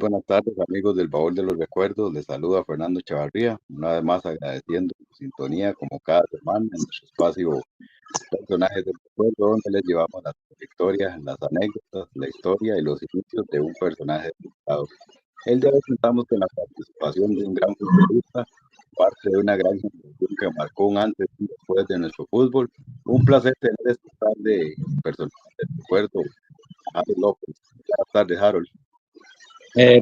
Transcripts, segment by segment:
buenas tardes, amigos del Baúl de los Recuerdos. Les saluda Fernando Chavarría, una vez más agradeciendo su sintonía como cada semana en nuestro espacio Personajes del Recuerdo, donde les llevamos las trayectorias, las anécdotas, la historia y los inicios de un personaje destacado. El día de hoy contamos con la participación de un gran futbolista, parte de una gran generación que marcó un antes y un después de nuestro fútbol. Un placer tener esta tarde Personajes del Recuerdo, Harold López. Buenas tardes, Harold.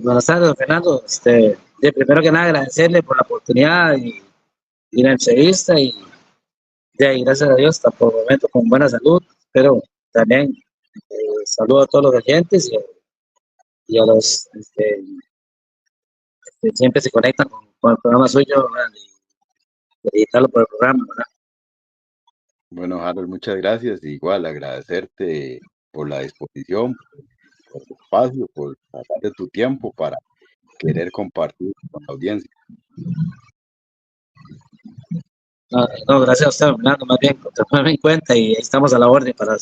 Buenas tardes, don Fernando. Primero que nada, agradecerle por la oportunidad y la entrevista y gracias a Dios, está por el momento con buena salud, pero también saludo a todos los oyentes y a los que siempre se conectan con el programa suyo, ¿verdad? Y felicitarlo por el programa, ¿verdad? Bueno, Harold, muchas gracias. Igual agradecerte por la disposición, por tu espacio, por de tu tiempo para querer compartir con la audiencia. No, no, gracias a usted, don Fernando, más bien, por tomarme en cuenta y ahí estamos a la orden para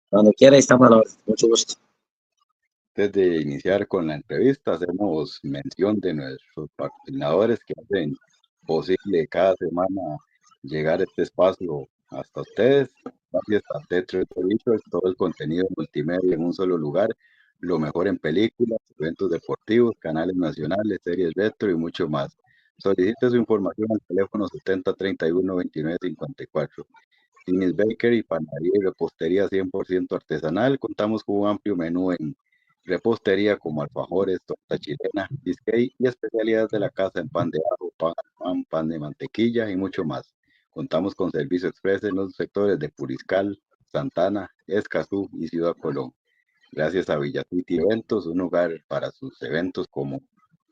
cuando quiera, ahí estamos a la orden. Mucho gusto. Antes de iniciar con la entrevista, hacemos mención de nuestros patrocinadores que hacen posible cada semana llegar a este espacio hasta ustedes. Gracias a Tetris Editions, todo el contenido multimedia en un solo lugar, lo mejor en películas, eventos deportivos, canales nacionales, series retro y mucho más. Solicite su información al teléfono 70 31 29 54. Tinis Bakery, panadería y repostería 100% artesanal. Contamos con un amplio menú en repostería como alfajores, torta chilena, cheesecake y especialidades de la casa en pan de ajo, pan de mantequilla y mucho más. Contamos con servicio express en los sectores de Puriscal, Santana, Escazú y Ciudad Colón. Gracias a Villacity Eventos, un lugar para sus eventos como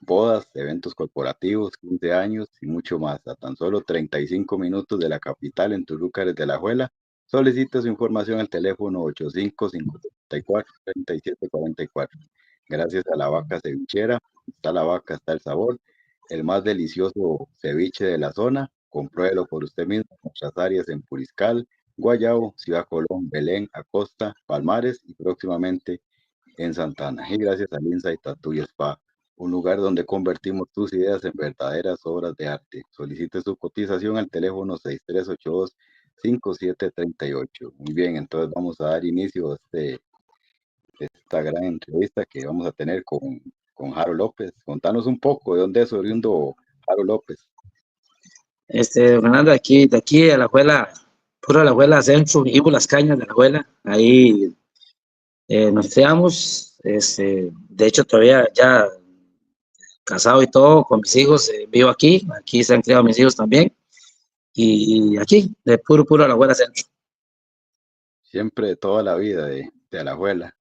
bodas, eventos corporativos, 15 años y mucho más. A tan solo 35 minutos de la capital en Tulúcares de la Juela. Solicita su información al teléfono 85-534-3744. Gracias a la vaca cevichera, está la vaca, está el sabor, el más delicioso ceviche de la zona. Compruébelo por usted mismo en nuestras áreas en Puriscal, Guayabo, Ciudad Colón, Belén, Acosta, Palmares y próximamente en Santana. Y gracias al Insight Tattoo y Spa, un lugar donde convertimos tus ideas en verdaderas obras de arte. Solicite su cotización al teléfono 6382-5738. Muy bien, entonces vamos a dar inicio a esta gran entrevista que vamos a tener con Harold López. Contanos un poco de dónde es oriundo Harold López. Fernando, de aquí a la abuela, puro la abuela Centro, vivimos las cañas de la abuela, ahí nos criamos, de hecho todavía ya casado y todo, con mis hijos, vivo aquí se han criado mis hijos también, y aquí, de puro a la abuela Centro. Siempre, toda la vida de la abuela.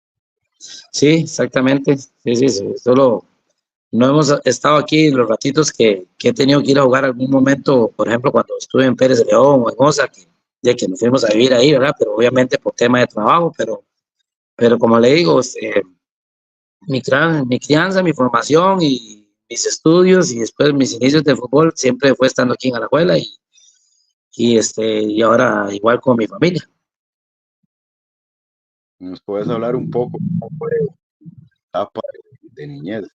Sí, exactamente, sí, solo no hemos estado aquí los ratitos que he tenido que ir a jugar algún momento, por ejemplo, cuando estuve en Pérez de León o en Osa, ya que nos fuimos a vivir ahí, ¿verdad? Pero obviamente por tema de trabajo, pero como le digo, mi crianza, mi formación y mis estudios y después mis inicios de fútbol siempre fue estando aquí en Alajuela y ahora igual con mi familia. ¿Nos puedes hablar un poco cómo fue la etapa de niñez?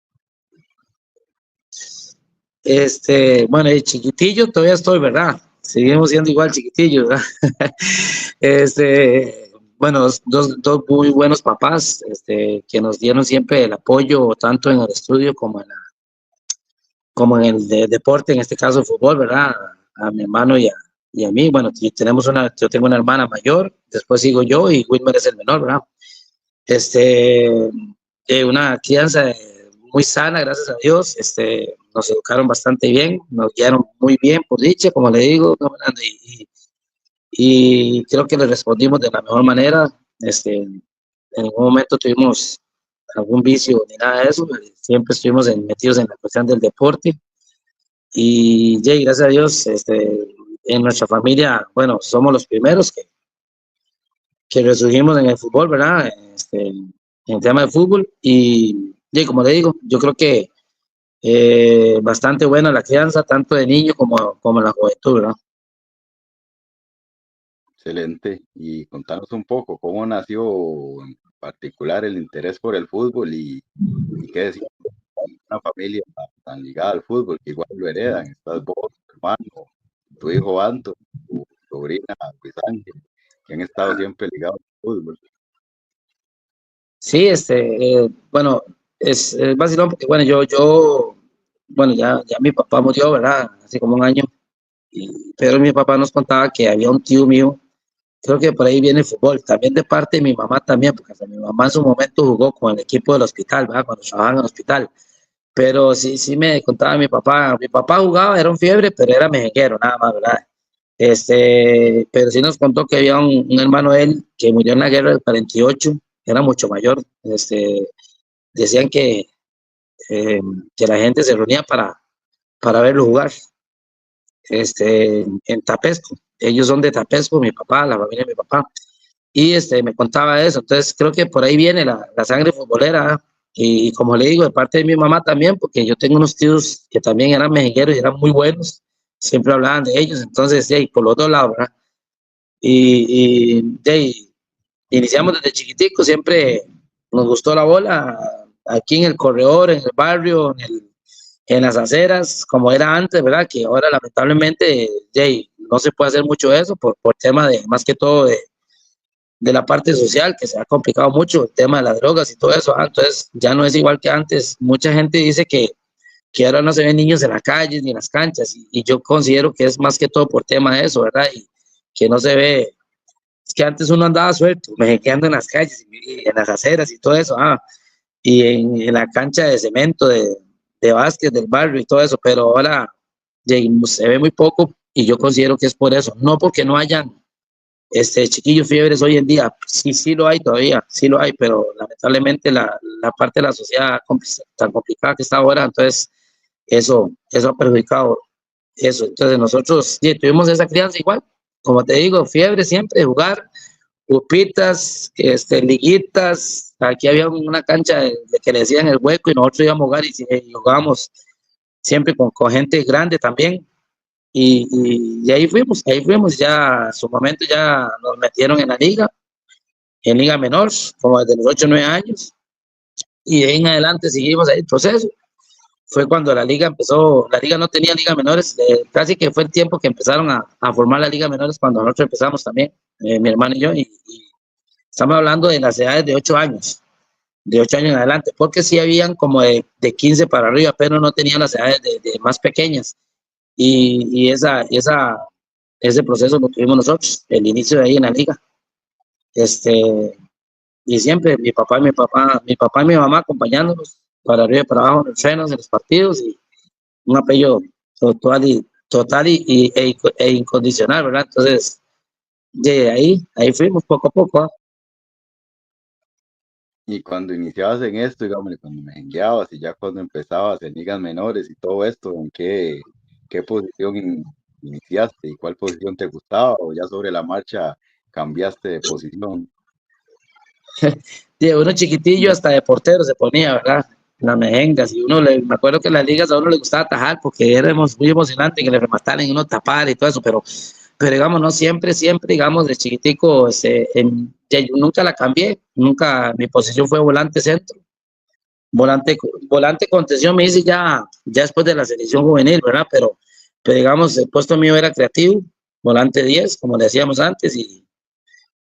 Bueno, de chiquitillo todavía estoy, ¿verdad? Seguimos siendo igual chiquitillos, ¿verdad? Bueno, dos muy buenos papás, que nos dieron siempre el apoyo, tanto en el estudio como en el deporte, en este caso el fútbol, ¿verdad? A mi hermano y a mí. Bueno, yo tengo una hermana mayor, después sigo yo y Wilmer es el menor, ¿verdad? Una crianza muy sana, gracias a Dios. Nos educaron bastante bien, nos guiaron muy bien, por dicha, como le digo, ¿no? y creo que le respondimos de la mejor manera. En ningún momento tuvimos algún vicio ni nada de eso, siempre estuvimos metidos en la cuestión del deporte y Jay, gracias a Dios, en nuestra familia, bueno, somos los primeros que resurgimos en el fútbol, ¿verdad? En el tema de fútbol y como le digo, yo creo que bastante buena la crianza, tanto de niño como en la juventud, ¿verdad? Excelente. Y contanos un poco cómo nació en particular el interés por el fútbol y qué decía. una familia tan ligada al fútbol que igual lo heredan. Estás vos, tu hermano, tu hijo Anto, tu sobrina Luis Ángel, que han estado siempre ligados al fútbol. Sí, bueno, es vacilón porque, bueno, bueno, ya mi papá murió, ¿verdad? Hace como un año, pero mi papá nos contaba que había un tío mío, creo que por ahí viene el fútbol, también de parte de mi mamá también, porque hasta mi mamá en su momento jugó con el equipo del hospital, ¿verdad? Cuando trabajaba en el hospital, pero sí, sí me contaba mi papá jugaba, era un fiebre, pero era mejenguero, nada más, ¿verdad? Pero sí nos contó que había un hermano de él que murió en la guerra del 48, era mucho mayor, decían eh, que la gente se reunía para verlo jugar, en Tapesco. Ellos son de Tapesco, mi papá, la familia de mi papá. Y me contaba eso. Entonces creo que por ahí viene la sangre futbolera. Y como le digo, de parte de mi mamá también, porque yo tengo unos tíos que también eran mexiqueros y eran muy buenos. Siempre hablaban de ellos. Entonces, sí, por los dos lados, ¿verdad? Sí, iniciamos desde chiquitico, siempre nos gustó la bola, aquí en el corredor, en el barrio, en las aceras, como era antes, ¿verdad? Que ahora lamentablemente no se puede hacer mucho eso por tema de, más que todo, de la parte social, que se ha complicado mucho, el tema de las drogas y todo eso. Entonces ya no es igual que antes. Mucha gente dice que ahora no se ven niños en las calles ni en las canchas, y yo considero que es más que todo por tema de eso, ¿verdad? Y que no se ve, es que antes uno andaba suelto, mejenqueando en las calles y en las aceras y todo eso, y en la cancha de cemento, de básquet del barrio y todo eso, pero ahora se ve muy poco y yo considero que es por eso, no porque no hayan chiquillos fiebres hoy en día, sí, sí lo hay todavía, sí lo hay, pero lamentablemente la parte de la sociedad tan complicada que está ahora, entonces eso ha perjudicado eso. Entonces nosotros tuvimos esa crianza igual, como te digo, fiebre siempre, jugar, pupitas, liguitas, aquí había una cancha de que le decían el hueco y nosotros íbamos a jugar y jugábamos siempre con gente grande también. Y ahí fuimos, ya a su momento ya nos metieron en liga menor, como desde los 8 o 9 años, y de ahí en adelante seguimos ahí el proceso. Fue cuando la liga empezó, la liga no tenía liga menores, casi que fue el tiempo que empezaron a formar la liga menores cuando nosotros empezamos también, mi hermano y yo, y estamos hablando de las edades de 8 años en adelante, porque sí habían como de 15 para arriba, pero no tenían las edades de más pequeñas, y ese proceso lo tuvimos nosotros, el inicio de ahí en la liga, este, y siempre mi papá y mi mamá acompañándonos para arriba y para abajo en los entrenos, en los partidos, y un apoyo total e incondicional, ¿verdad? Entonces, de ahí fuimos poco a poco, ¿ah? Y cuando iniciabas en esto, digamos, cuando mejengueabas y ya cuando empezabas en ligas menores y todo esto, qué posición iniciaste y cuál posición te gustaba o ya sobre la marcha cambiaste de posición? De uno chiquitillo hasta de portero se ponía, ¿verdad? Las mejengas, y me acuerdo que en las ligas a uno le gustaba atajar porque era muy emocionante que le remataran y uno tapar y todo eso, pero digamos, no siempre, siempre, digamos, de chiquitico, yo nunca la cambié, nunca, mi posición fue volante centro, volante, volante contención me hice ya después de la selección juvenil, ¿verdad? Pero digamos, el puesto mío era creativo, volante 10 como le decíamos antes, y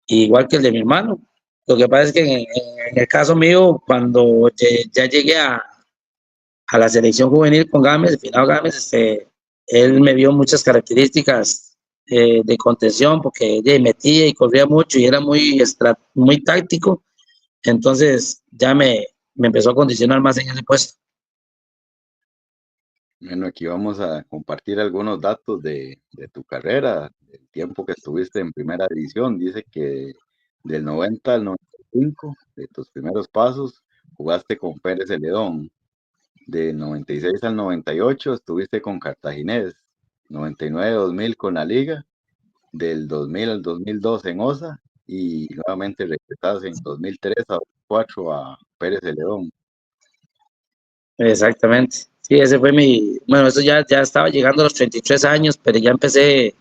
igual que el de mi hermano. Lo que pasa es que en el caso mío, cuando ya llegué a la selección juvenil con Gámez, Finado Gámez, él me vio muchas características de contención, porque metía y corría mucho y era muy táctico, entonces ya me empezó a condicionar más en ese puesto. Bueno, aquí vamos a compartir algunos datos de tu carrera, del tiempo que estuviste en primera división. Dice que del 90 al 95, de tus primeros pasos, jugaste con Pérez Celedón. Del 96 al 98 estuviste con Cartaginés. 99-2000 con la Liga. Del 2000 al 2002 en OSA. Y nuevamente regresaste en 2003 a 2004 a Pérez Celedón. Exactamente. Sí, ese fue bueno, eso ya estaba llegando a los 33 años, pero ya empecé,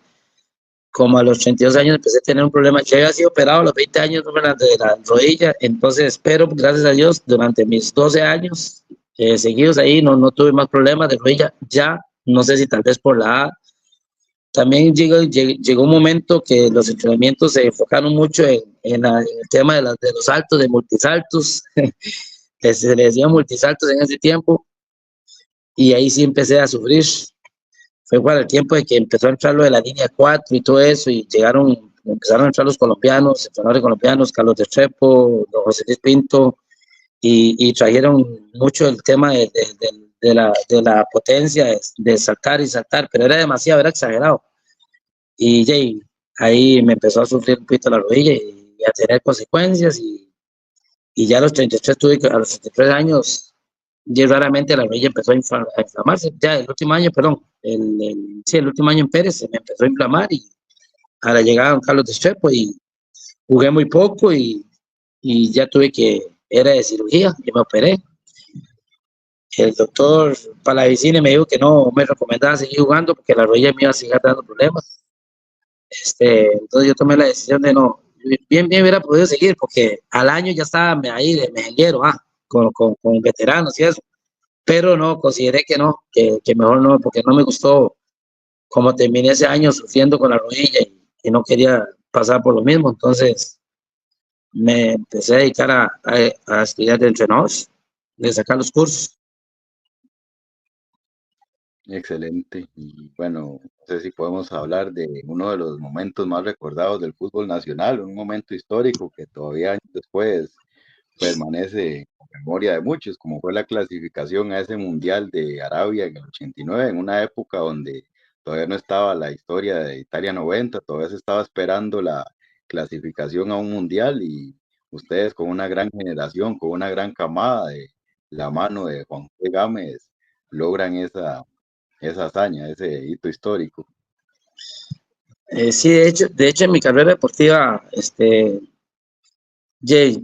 como a los 32 años, empecé a tener un problema. Yo había sido operado a los 20 años de la rodilla, entonces, pero gracias a Dios, durante mis 12 años seguidos ahí, no tuve más problemas de rodilla, ya, no sé si tal vez por la edad. También llegó un momento que los entrenamientos se enfocaron mucho en el tema de los saltos, de multisaltos, que se le decía multisaltos en ese tiempo, y ahí sí empecé a sufrir. Fue para el tiempo de que empezó a entrar lo de la línea 4 y todo eso, y empezaron a entrar los colombianos, entrenadores colombianos, Carlos de Trepo, don José Luis Pinto, y trajeron mucho el tema de la potencia, de saltar y saltar, pero era demasiado, era exagerado. Y ahí me empezó a sufrir un poquito la rodilla y a tener consecuencias, y ya a los 33 a los 33 años, y raramente la rodilla empezó a inflamarse. Ya el último año, perdón, sí, el último año en Pérez se me empezó a inflamar, y a la llegada de don Carlos de Estrepo, y jugué muy poco, y ya era de cirugía, y me operé. El doctor Palavicini me dijo que no me recomendaba seguir jugando porque la rodilla me iba a seguir dando problemas. Entonces yo tomé la decisión de no, bien hubiera podido seguir porque al año ya estaba ahí de mejenguero, con veteranos y eso, pero no, consideré que no, que mejor no, porque no me gustó como terminé ese año sufriendo con la rodilla, y no quería pasar por lo mismo. Entonces me empecé a dedicar a estudiar de entrenadores, de sacar los cursos. Excelente. Y bueno, no sé si podemos hablar de uno de los momentos más recordados del fútbol nacional, un momento histórico que todavía años después permanece en memoria de muchos, como fue la clasificación a ese Mundial de Arabia en el 89, en una época donde todavía no estaba la historia de Italia 90, todavía se estaba esperando la clasificación a un Mundial, y ustedes con una gran generación, con una gran camada de la mano de Juan José Gámez, logran esa hazaña, ese hito histórico. Sí, de hecho en mi carrera deportiva,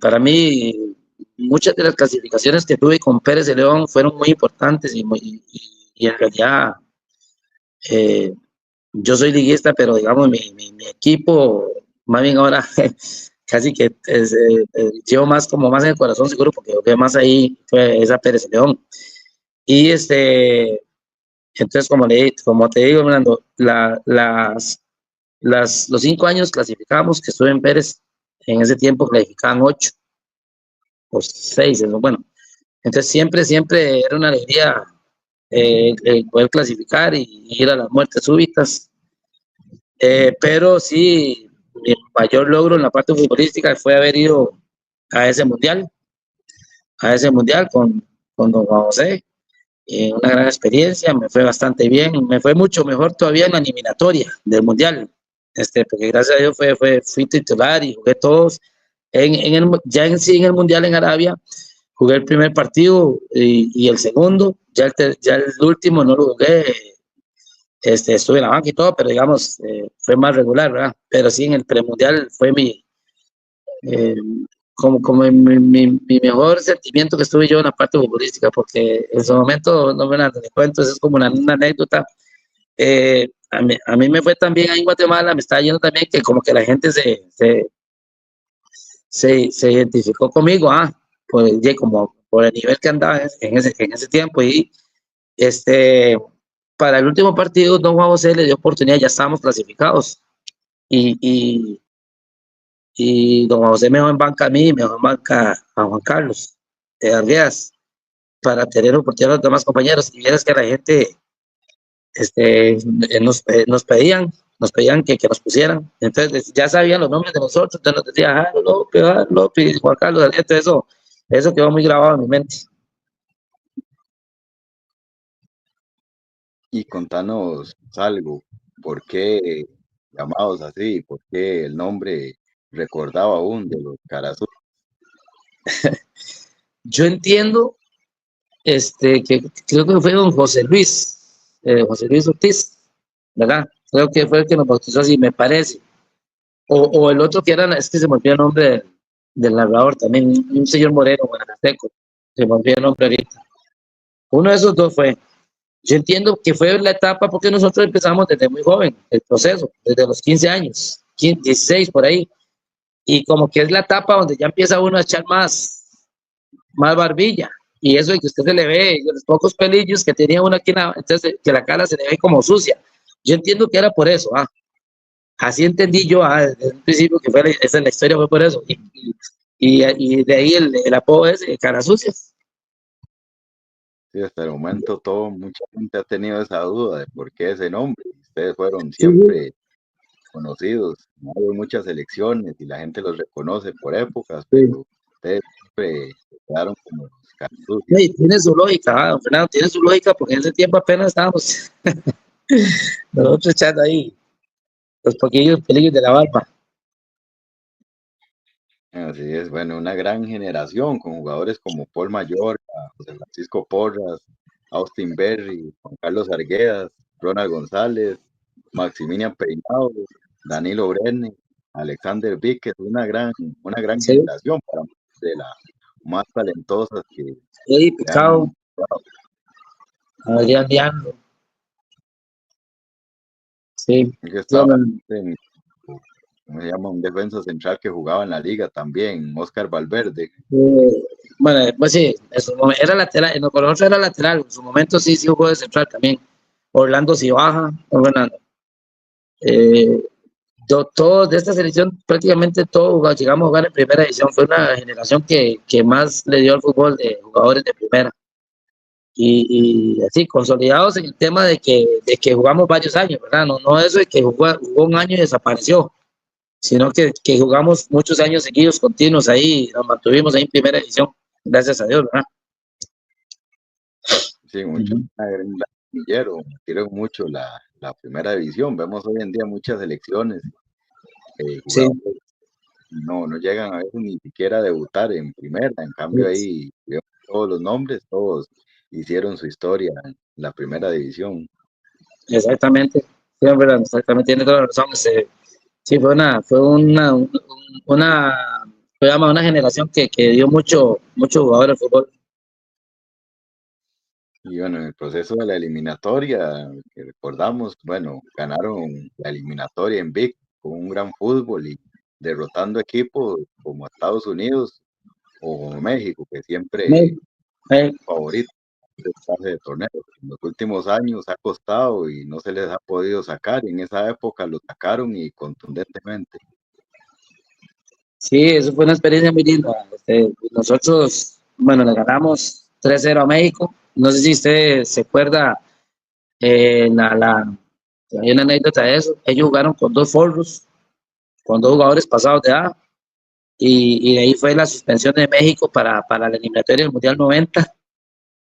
para mí, muchas de las clasificaciones que tuve con Pérez de León fueron muy importantes, y en realidad, eh, yo soy liguista, pero digamos, mi equipo, más bien ahora, casi que llevo más en el corazón seguro, porque lo que más ahí fue esa Pérez de León. Y entonces, como te digo, Fernando, los 5 años clasificamos que estuve en Pérez, en ese tiempo clasificaban 8 o 6, bueno. Entonces siempre era una alegría, poder clasificar y ir a las muertes súbitas. Pero sí, mi mayor logro en la parte futbolística fue haber ido a ese mundial, con don Juan José. Una gran experiencia, me fue bastante bien, me fue mucho mejor todavía en la eliminatoria del mundial, porque gracias a Dios fui titular y jugué todos. Ya en sí, en el mundial en Arabia, jugué el primer partido y el segundo, ya el último no lo jugué, estuve en la banca y todo, pero digamos, fue más regular, ¿verdad? Pero sí, en el premundial fue eh, como mi mejor sentimiento que estuve yo en la parte futbolística, porque en ese momento, no me te cuento, eso es como una anécdota. A mí me fue también ahí en Guatemala, me estaba yendo también que como que la gente se identificó conmigo, como por el nivel que andaba en ese tiempo. Y para el último partido, don Juan José le dio oportunidad, ya estábamos clasificados, y don Juan José me dejó en banca a mí, me dejó en banca a Juan Carlos Arguedas, para tener oportunidad a los demás compañeros. Y vieras que la gente, nos pedían que nos pusieran. Entonces ya sabían los nombres de nosotros, entonces nos decían Jaro López, Juan Carlos. Entonces eso quedó muy grabado en mi mente. Y contanos algo, ¿por qué llamados así? ¿Por qué el nombre recordaba aún de los Carazú? Yo entiendo, que creo que fue don José Luis Ortiz, ¿verdad? Creo que fue el que nos bautizó así, me parece. O el otro que es que se me olvidó el nombre del narrador también, un señor moreno, guanacasteco, se me olvidó el nombre ahorita. Uno de esos dos fue. Yo entiendo que fue la etapa porque nosotros empezamos desde muy joven el proceso, desde los 15 años, 15, 16 por ahí, y como que es la etapa donde ya empieza uno a echar más barbilla, y eso de que usted se le ve, los pocos pelillos que tenía uno aquí, entonces que la cara se le ve como sucia. Yo entiendo que era por eso, así entendí yo desde un principio que esa es la historia, fue por eso. Y de ahí el apodo ese, cara sucia. Sí, hasta el momento mucha gente ha tenido esa duda de por qué ese nombre. Ustedes fueron Sí, sí. siempre conocidos, no hay muchas elecciones y la gente los reconoce por épocas, Sí. pero ustedes siempre se quedaron como los Cartucios. Sí, tiene su lógica, don Fernando, tiene su lógica porque en ese tiempo apenas estábamos nosotros echando ahí los poquillos pelillos de la barba. Así es, bueno, una gran generación con jugadores como Paul Mayorga, José Francisco Porras, Austin Berry, Juan Carlos Arguedas, Ronald González, Maximilian Peinado, Danilo Brenne, Alexander Víquez, una gran Sí, generación para mí, de las más talentosas Eddie que han Picado, Adrián Diando, sí. que estaba Bueno, en, ¿cómo se llama? Un defensa central que jugaba en la liga también, Oscar Valverde. bueno, pues sí, en su momento, era lateral, con nosotros era lateral, en su momento sí, sí jugó de central también. Orlando Cibaja, don Fernando. Eh, todos de esta selección, prácticamente todos llegamos a jugar en primera división. Fue una generación que más le dio al fútbol de jugadores de primera. Y así, consolidados en el tema de que jugamos varios años, ¿verdad? No, no eso de que jugó un año y desapareció, sino que jugamos muchos años seguidos, continuos ahí, nos mantuvimos ahí en primera división, gracias a Dios, ¿verdad? Sí, mucho, Uh-huh. una gran astillero, metieron mucho la primera división. Vemos hoy en día muchas selecciones, Sí, jugadores no llegan a veces ni siquiera a debutar en primera. En cambio ahí vemos todos los nombres, todos hicieron su historia en la primera división. exactamente, sí, ¿verdad? Exactamente, tiene toda la razón. Sí, una, fue una generación que dio mucho jugador al fútbol. Y bueno, en el proceso de la eliminatoria, que recordamos, bueno, ganaron la eliminatoria en Vic con un gran fútbol y derrotando equipos como Estados Unidos o como México, que siempre Me- me- favorito de fase de torneo. En los últimos años ha costado y no se les ha podido sacar. Y en esa época lo sacaron y contundentemente. Sí, eso fue una experiencia muy linda. Nosotros, bueno, le ganamos 3-0 a México. No sé si usted se acuerda, hay una anécdota de eso. Ellos jugaron con dos forros, con dos jugadores pasados de edad, y de ahí fue la suspensión de México para la eliminatoria del Mundial 90.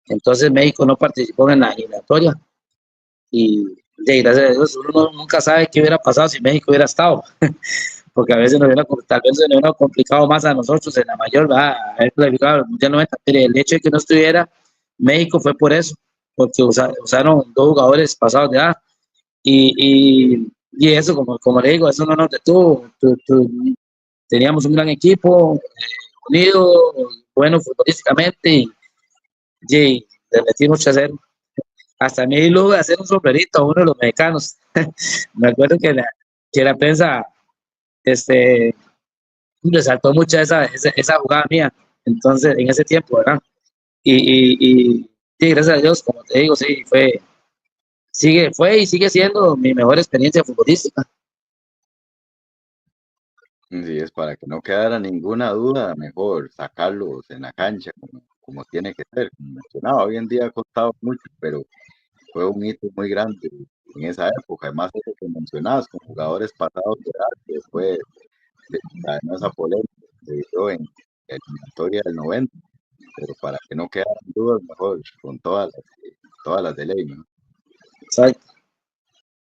Entonces México no participó en la eliminatoria. Y gracias a Dios, uno nunca sabe qué hubiera pasado si México hubiera estado, porque a veces tal vez se nos hubiera complicado más a nosotros en la mayor, ¿verdad? Haber clasificado el Mundial 90, pero el hecho de que no estuviera México fue por eso, porque usaron dos jugadores pasados de edad, y eso, como le digo, eso no nos detuvo. Teníamos un gran equipo, unido, bueno futbolísticamente, y le metimos 3-0. Hasta a mí luego de hacer un sombrerito a uno de los mexicanos. Me acuerdo que la prensa este, resaltó mucho esa jugada mía, entonces, en ese tiempo, ¿verdad? Sí, gracias a Dios, como te digo, sí, fue y sigue siendo mi mejor experiencia futbolística. Si es para que no quedara ninguna duda, mejor sacarlos en la cancha como tiene que ser. Como mencionaba, hoy en día ha costado mucho, pero fue un hito muy grande en esa época. Además, eso que mencionabas, con jugadores pasados de edad, que después desencadenó esa polémica que se dio en la eliminatoria del 90, pero para que no quedaran dudas, mejor con todas las de ley, ¿no? ¿Sabes?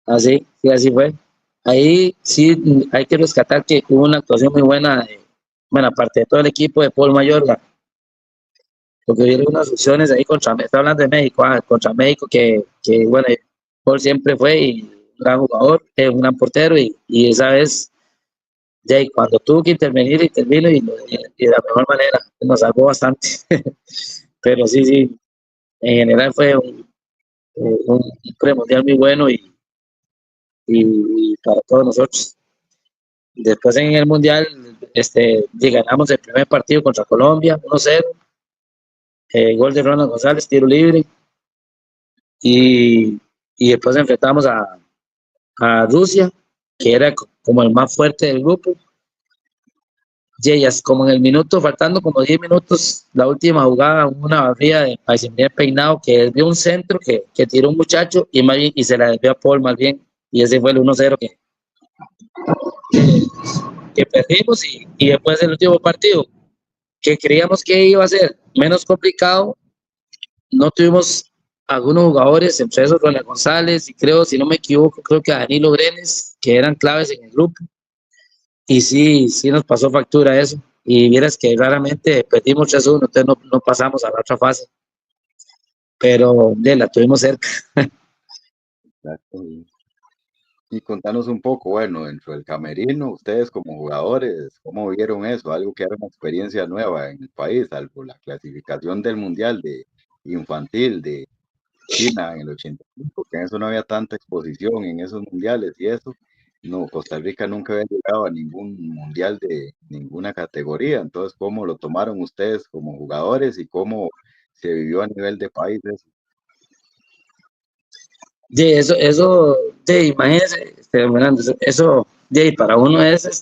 Así, sí, así fue. Ahí sí hay que rescatar que hubo una actuación muy buena, bueno, aparte de todo el equipo de Paul Mayorga, porque hubieron unas opciones ahí está hablando de México, contra México, bueno, Paul siempre fue un gran jugador, un gran portero, y esa vez, cuando tuvo que intervenir, intervino y de la mejor manera, nos salvó bastante. Pero sí, sí, en general fue un premundial muy bueno y para todos nosotros. Después en el mundial, ganamos el primer partido contra Colombia, 1-0. gol de Ronald González, tiro libre, y, y después enfrentamos a Rusia, que era como el más fuerte del grupo. Como en el minuto, faltando como 10 minutos, la última jugada, una barrida de Paisemir peinado, que desvió un centro que tiró un muchacho y, más bien, y se la desvió a Paul más bien, y ese fue el 1-0 que perdimos, y después el último partido, que creíamos que iba a ser menos complicado, no tuvimos algunos jugadores, entre esos Ronald González, y creo, si no me equivoco, creo que a Danilo Brenes, que eran claves en el grupo, y sí, sí nos pasó factura eso. Y vieras que raramente perdimos 3-1, entonces no pasamos a la otra fase. Pero la tuvimos cerca. Exacto. Y contanos un poco, bueno, dentro del camerino, ustedes como jugadores, ¿cómo vieron eso? Algo que era una experiencia nueva en el país, salvo la clasificación del Mundial de Infantil de China en el 85, que en eso no había tanta exposición en esos mundiales y eso. No, Costa Rica nunca había llegado a ningún mundial de ninguna categoría. Entonces, ¿cómo lo tomaron ustedes como jugadores y cómo se vivió a nivel de país eso? Imagínense, Fernando, eso, para uno es,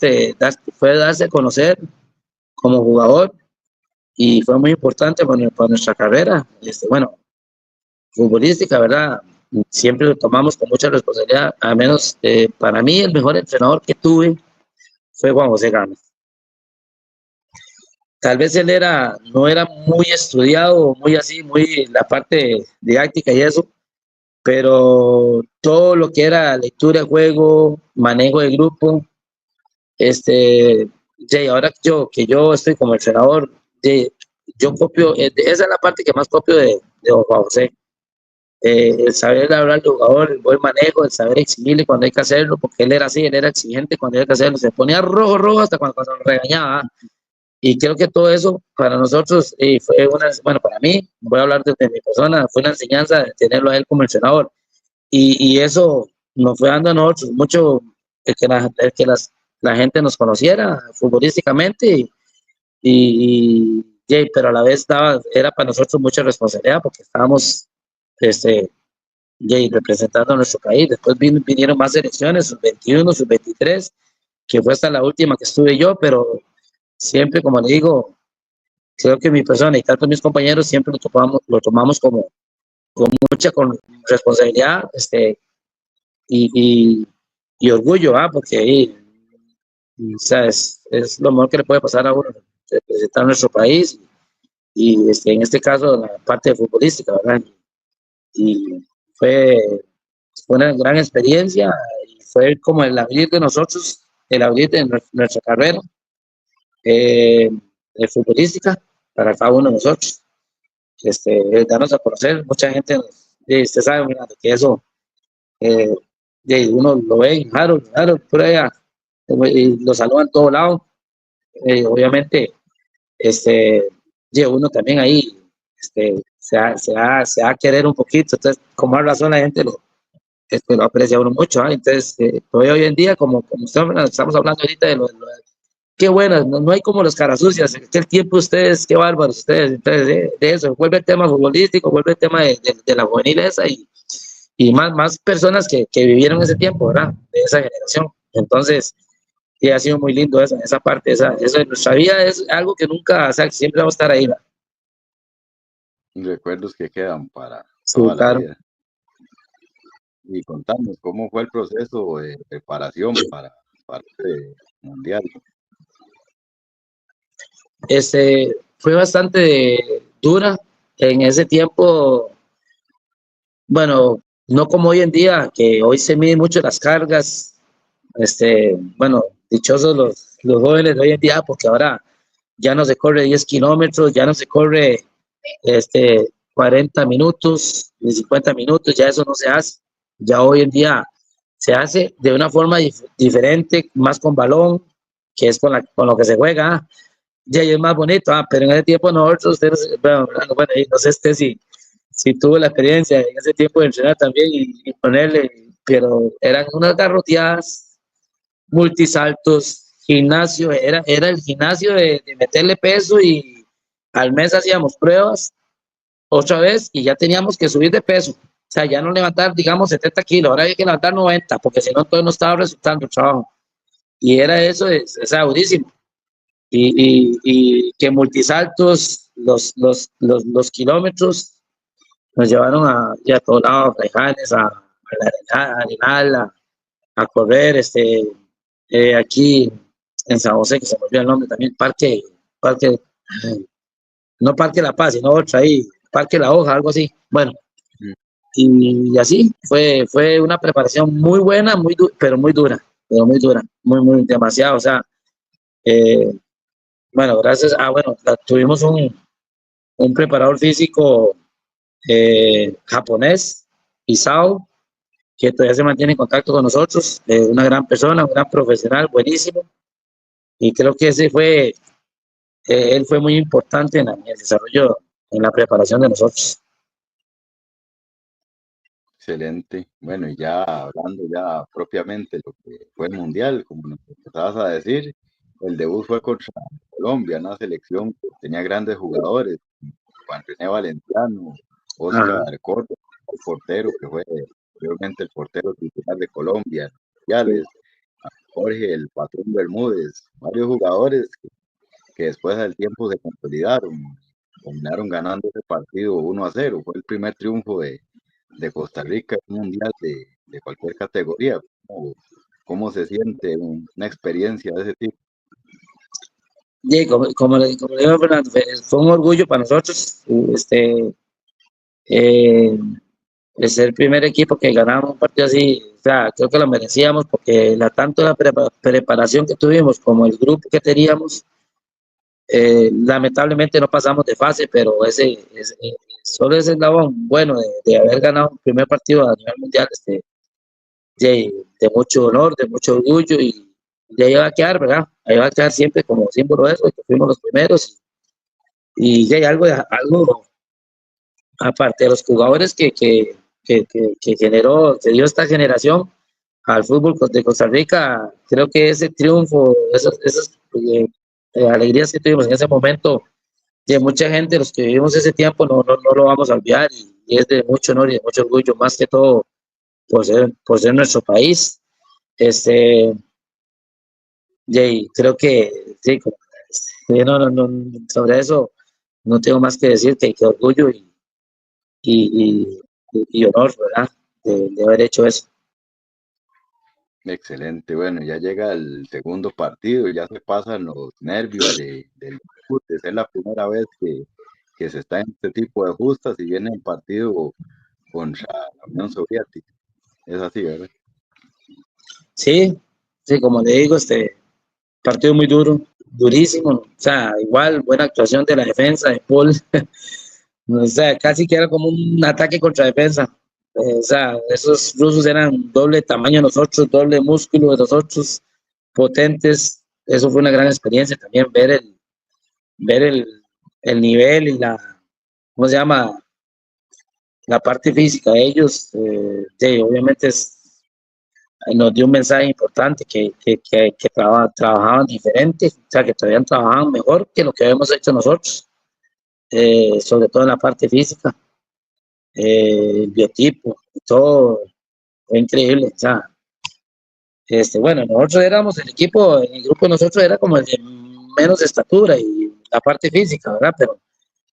fue darse a conocer como jugador, y fue muy importante para nuestra carrera, bueno, futbolística, ¿verdad? Siempre lo tomamos con mucha responsabilidad, al menos para mí el mejor entrenador que tuve fue Juan José Gámez. Tal vez él no era muy estudiado, muy así, muy la parte didáctica y eso, pero todo lo que era lectura de juego, manejo de grupo, ahora que yo estoy como entrenador, yo copio, esa es la parte que más copio de Juan José. El saber hablar al jugador, el buen manejo, el saber exigirle cuando hay que hacerlo, porque él era así, él era exigente cuando hay que hacerlo, se ponía rojo hasta cuando lo regañaba. Y creo que todo eso para nosotros fue bueno, para mí, voy a hablar de mi persona, fue una enseñanza de tenerlo a él como entrenador. Y eso nos fue dando a nosotros mucho, la gente nos conociera futbolísticamente, pero a la vez era para nosotros mucha responsabilidad porque estábamos representando a nuestro país. Después vinieron más selecciones, sus 21, sus 23, que fue hasta la última que estuve yo, pero siempre, como le digo, creo que mi persona y tanto mis compañeros siempre lo tomamos con mucha responsabilidad y orgullo, porque o sea, es lo mejor que le puede pasar a uno, representar nuestro país y en este caso la parte futbolística, ¿verdad? Y fue, fue una gran experiencia y fue como el abrir de nosotros, el abrir de nuestra carrera futbolística para cada uno de nosotros. Darnos a conocer, mucha gente, usted sabe, mira, que eso, uno lo ve en Harold, por allá, y lo saludan en todo lado, obviamente, uno también ahí, se va a querer un poquito, entonces, con más razón la gente lo aprecia uno mucho, entonces, hoy en día, como estamos hablando ahorita de qué buenas, no hay como los caras sucias, el tiempo ustedes, qué bárbaros ustedes, entonces de eso, vuelve el tema futbolístico, vuelve el tema de la juvenil esa y más personas que vivieron ese tiempo, ¿verdad? De esa generación, entonces, ha sido muy lindo esa parte, eso de nuestra vida es algo que nunca, o sea, que siempre vamos a estar ahí, ¿verdad? Recuerdos que quedan para Sí, toda la claro. vida. Y contanos cómo fue el proceso de preparación para este mundial. Fue bastante dura en ese tiempo. Bueno, no como hoy en día, que hoy se miden mucho las cargas. Bueno, dichosos los jóvenes de hoy en día, porque ahora ya no se corre 10 kilómetros, ya no se corre 40 minutos, ni 50 minutos, ya eso no se hace. Ya hoy en día se hace de una forma diferente, más con balón, que es con lo que se juega. Ya es más bonito, pero en ese tiempo nosotros, bueno, no sé si tuvo la experiencia en ese tiempo de entrenar también y ponerle, pero eran unas garroteadas, multisaltos, gimnasio, era el gimnasio de meterle peso y al mes hacíamos pruebas otra vez y ya teníamos que subir de peso. O sea, ya no levantar, digamos, 70 kilos, ahora hay que levantar 90, porque si no, todo no estaba resultando el trabajo. Y era eso, o sea, durísimo. Y que multisaltos, los kilómetros nos llevaron a todos lados, a Lejanes, a Arenal, a correr, aquí en San José, que se me olvidó el nombre también, parque, no Parque La Paz, sino otra ahí, Parque La Hoja, algo así. Bueno, y así fue una preparación muy buena, pero muy dura, muy demasiado. O sea, eh, bueno, gracias bueno, tuvimos un preparador físico japonés, Isao, que todavía se mantiene en contacto con nosotros, una gran persona, un gran profesional, buenísimo, y creo que él fue muy importante en el desarrollo, en la preparación de nosotros. Excelente. Bueno, y ya hablando ya propiamente de lo que fue el Mundial, como nos empezabas a decir, el debut fue contra Colombia, una selección que tenía grandes jugadores, Juan René Valenciano, Ajá. Oscar Córdoba, el portero que fue obviamente el portero titular de Colombia, Mundiales, Jorge el Patrón Bermúdez, varios jugadores que después del tiempo se consolidaron, terminaron ganando ese partido 1-0. Fue el primer triunfo de Costa Rica en un mundial de cualquier categoría. ¿Cómo se siente una experiencia de ese tipo? Y como le digo, Fernando, fue un orgullo para nosotros, eh, de ser el primer equipo que ganamos un partido así. O sea, creo que lo merecíamos porque tanto la preparación que tuvimos como el grupo que teníamos, lamentablemente no pasamos de fase, pero solo ese eslabón bueno de haber ganado un primer partido a nivel mundial, de mucho honor, de mucho orgullo, y ahí va a quedar, ¿verdad? Ahí va a quedar siempre como símbolo de eso, de que fuimos los primeros, y ya hay algo aparte de los jugadores que generó, que dio esta generación al fútbol de Costa Rica. Creo que ese triunfo, esas alegrías que tuvimos en ese momento, de mucha gente, los que vivimos ese tiempo, no lo vamos a olvidar, y es de mucho honor y de mucho orgullo, más que todo por ser nuestro país. Este, y creo que sí, sobre eso no tengo más que decir que orgullo y, y honor, ¿verdad? De haber hecho eso. Excelente, bueno, ya llega el segundo partido, ya se pasan los nervios del debut, de ser la primera vez que se está en este tipo de justas y viene el partido contra la Unión Soviética. Es así, ¿verdad? Sí, sí, como le digo, partido muy duro, durísimo. O sea, igual, buena actuación de la defensa de Paul. O sea, casi que era como un ataque contra defensa. O sea, esos rusos eran doble tamaño de nosotros, doble músculo de nosotros, potentes. Eso fue una gran experiencia también, ver el nivel y ¿cómo se llama? La parte física de ellos. Sí, obviamente nos dio un mensaje importante que trabajaban diferente, o sea, que todavía trabajaban mejor que lo que habíamos hecho nosotros, sobre todo en la parte física, el biotipo, todo fue increíble. O sea, bueno, nosotros éramos el equipo, el grupo de nosotros era como el de menos estatura y la parte física, ¿verdad?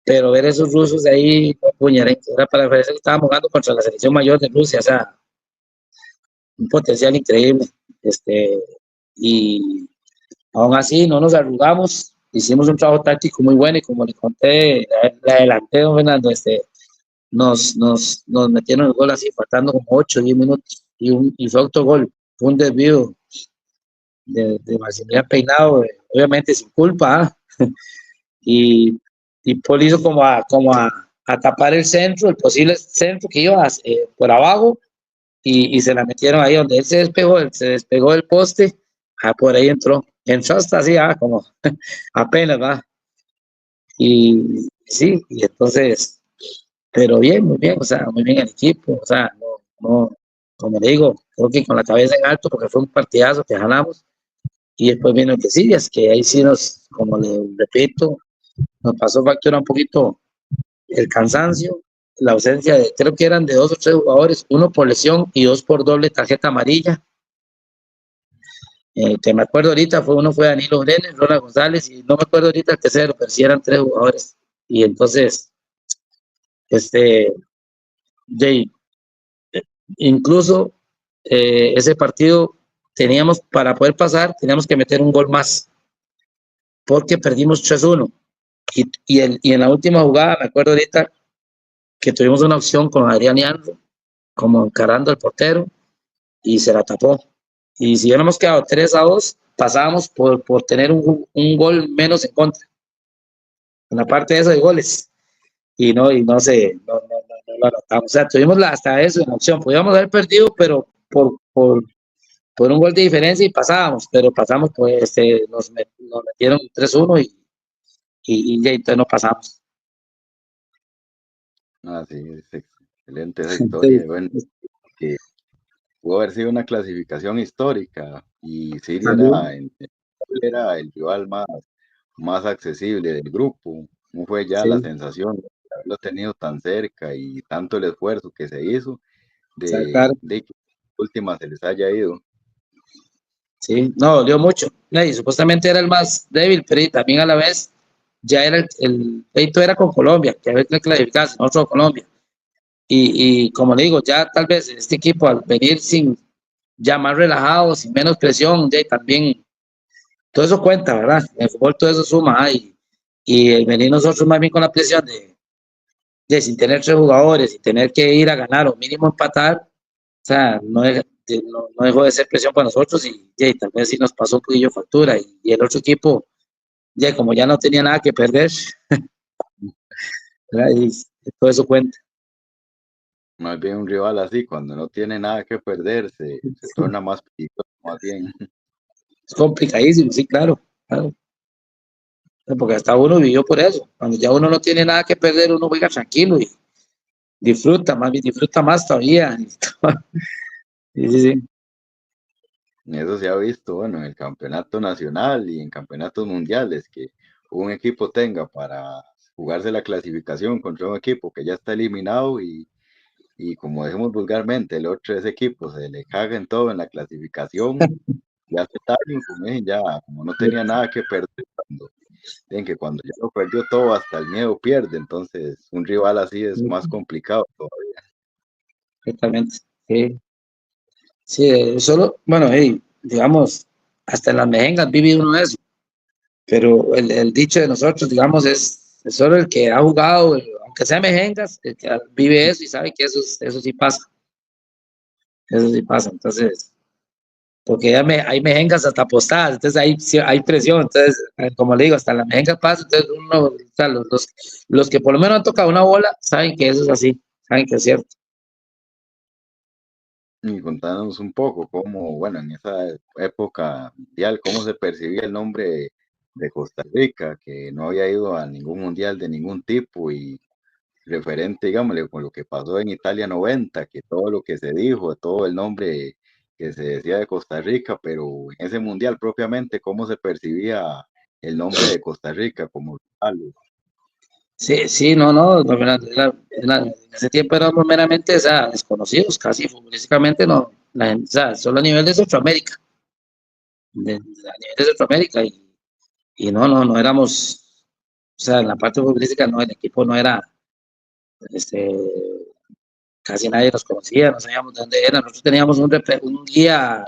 Pero ver esos rusos de ahí, puñarentos, era para parecer que estábamos jugando contra la selección mayor de Rusia. O sea, un potencial increíble. Y aún así no nos arrugamos, hicimos un trabajo táctico muy bueno, y como le conté, le adelanté, don Fernando, nos metieron el gol así, faltando como 8 o 10 minutos, y fue autogol, fue un desvío de Maximiliano Peinado, obviamente sin culpa, y, y Paul hizo como a tapar el centro, el posible centro que iba por abajo, y se la metieron ahí donde él se despegó del poste, por ahí entró hasta así, como apenas, va. Y sí, y entonces, pero bien, muy bien, o sea, muy bien el equipo. O sea, como le digo, creo que con la cabeza en alto, porque fue un partidazo que ganamos, y después vino el que sí, es que ahí sí como le repito, nos pasó factura un poquito el cansancio, la ausencia de, creo que eran de 2 o 3 jugadores, uno por lesión y 2 por doble tarjeta amarilla. Que me acuerdo ahorita, uno fue Danilo Brenes, Ronald González, y no me acuerdo ahorita el tercero, pero sí eran 3 jugadores. Y entonces, este, de, incluso ese partido teníamos, para poder pasar, teníamos que meter un gol más, porque perdimos 3-1. Y en la última jugada, me acuerdo ahorita que tuvimos una opción con Adrián Leandro, como encarando al portero, y se la tapó. Y si hubiéramos quedado 3-2, pasábamos por tener un gol menos en contra, en la parte de esos de goles. Y no se, no lo anotamos. O sea, tuvimos hasta eso en opción. Podíamos haber perdido, pero por un gol de diferencia y pasábamos, pero pasamos, pues nos metieron 3-1 y entonces no pasamos. Ah, sí, es excelente esa historia. Entonces, Bueno, que pudo haber sido una clasificación histórica y Siria también, era el rival más accesible del grupo. ¿Cómo fue ya la sí, sensación de haberlo tenido tan cerca y tanto el esfuerzo que se hizo claro, de que última se les haya ido? sí, no, dolió mucho. Y supuestamente era el más débil, pero también a la vez ya era el pleito era con Colombia, que a veces le clasificaba, nosotros con Colombia. Y como le digo, ya tal vez este equipo al venir sin ya más relajado, sin menos presión, ya también todo eso cuenta, ¿verdad? En el fútbol todo eso suma, y el venir nosotros más bien con la presión de sin tener 3 jugadores y tener que ir a ganar o mínimo empatar, o sea, no dejó de ser presión para nosotros y tal vez sí nos pasó un poquillo factura y el otro equipo, ya como ya no tenía nada que perder, ¿verdad? Y todo eso cuenta. Más bien un rival así, cuando no tiene nada que perder, se torna más peligroso, más bien. Es complicadísimo, sí, claro, claro. Porque hasta uno vivió por eso. Cuando ya uno no tiene nada que perder, uno juega tranquilo y disfruta, más bien disfruta más todavía. Sí, sí, sí. Eso se ha visto, bueno, en el campeonato nacional y en campeonatos mundiales, que un equipo tenga para jugarse la clasificación contra un equipo que ya está eliminado y como decimos vulgarmente, el otro ese equipo se le caga en todo en la clasificación, ya hace daño, ya como no tenía nada que perder, cuando ya lo perdió todo, hasta el miedo pierde, entonces un rival así es más complicado todavía. Exactamente. Sí, sí, solo, bueno, digamos, hasta en las mejengas vive uno eso, pero el dicho de nosotros, digamos, es solo el que ha jugado, aunque sea mejengas, el que vive eso y sabe que eso sí pasa, entonces, porque ya hay mejengas hasta apostadas, entonces sí hay presión, entonces, como le digo, hasta las mejengas pasa, entonces uno, o sea, los que por lo menos han tocado una bola, saben que eso es así, saben que es cierto. Y contanos un poco cómo, bueno, en esa época mundial, cómo se percibía el nombre de Costa Rica, que no había ido a ningún mundial de ningún tipo y referente, digámosle, con lo que pasó en Italia 90, que todo lo que se dijo, todo el nombre que se decía de Costa Rica, pero en ese mundial propiamente, cómo se percibía el nombre de Costa Rica como tal. Sí, sí, no, no, no, en ese tiempo éramos meramente, o sea, desconocidos, casi futbolísticamente, no, o sea, solo a nivel de Centroamérica, a nivel de Centroamérica, y no éramos, o sea, en la parte futbolística, no, el equipo no era, este, casi nadie nos conocía, no sabíamos de dónde era, nosotros teníamos un guía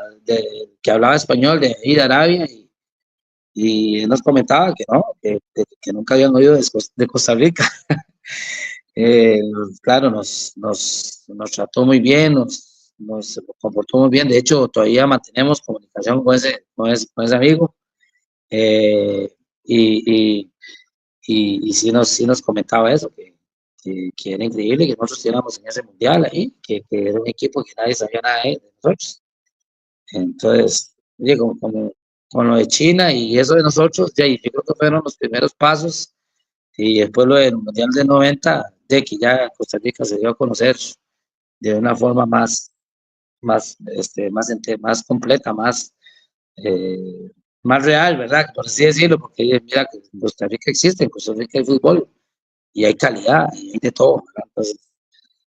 que hablaba español de ir a Arabia, y él nos comentaba que no, que nunca habían oído de Costa Rica. Claro, nos trató muy bien, nos comportó muy bien. De hecho, todavía mantenemos comunicación con ese amigo. eh, y, y, y sí nos comentaba eso, que era increíble que nosotros estuviéramos en ese mundial ahí, que era un equipo que nadie sabía nada de nosotros. Entonces, oye, con lo de China y eso de nosotros, ya, yo creo que fueron los primeros pasos. Y después lo del Mundial del 90, de que ya Costa Rica se dio a conocer de una forma más completa, eh, más real, ¿verdad? Por así decirlo, porque mira que en Costa Rica existe, en Costa Rica hay fútbol. y hay calidad, y hay de todo, ¿verdad? Entonces,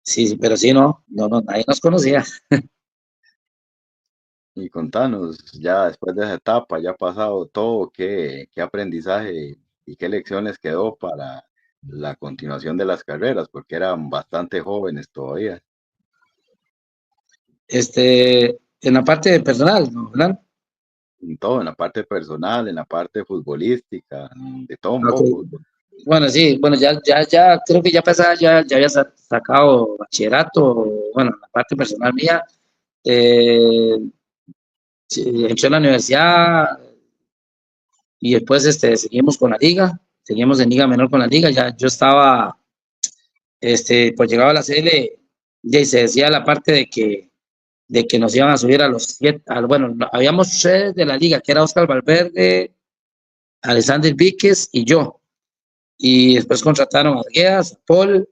sí, sí, pero sí, no, nadie nos conocía. Y contanos, ya después de esa etapa, ya pasado todo, qué aprendizaje y qué lecciones quedó para la continuación de las carreras, porque eran bastante jóvenes todavía, En la parte personal, ¿no? ¿Verdad? en todo, en la parte personal, en la parte futbolística, de todo un Ok. poco. Bueno, sí, bueno, ya, creo que ya pasaba, ya había sacado bachillerato, bueno, la parte personal mía, eh, sí, entré a la universidad y después seguimos con la liga, seguimos en liga menor con la liga, ya yo estaba, pues llegaba a la CL, ya y se decía la parte de que nos iban a subir a los siete, bueno, habíamos tres de la liga, que era Oscar Valverde, Alexander Víquez y yo, y después contrataron a Arguedas, a Paul,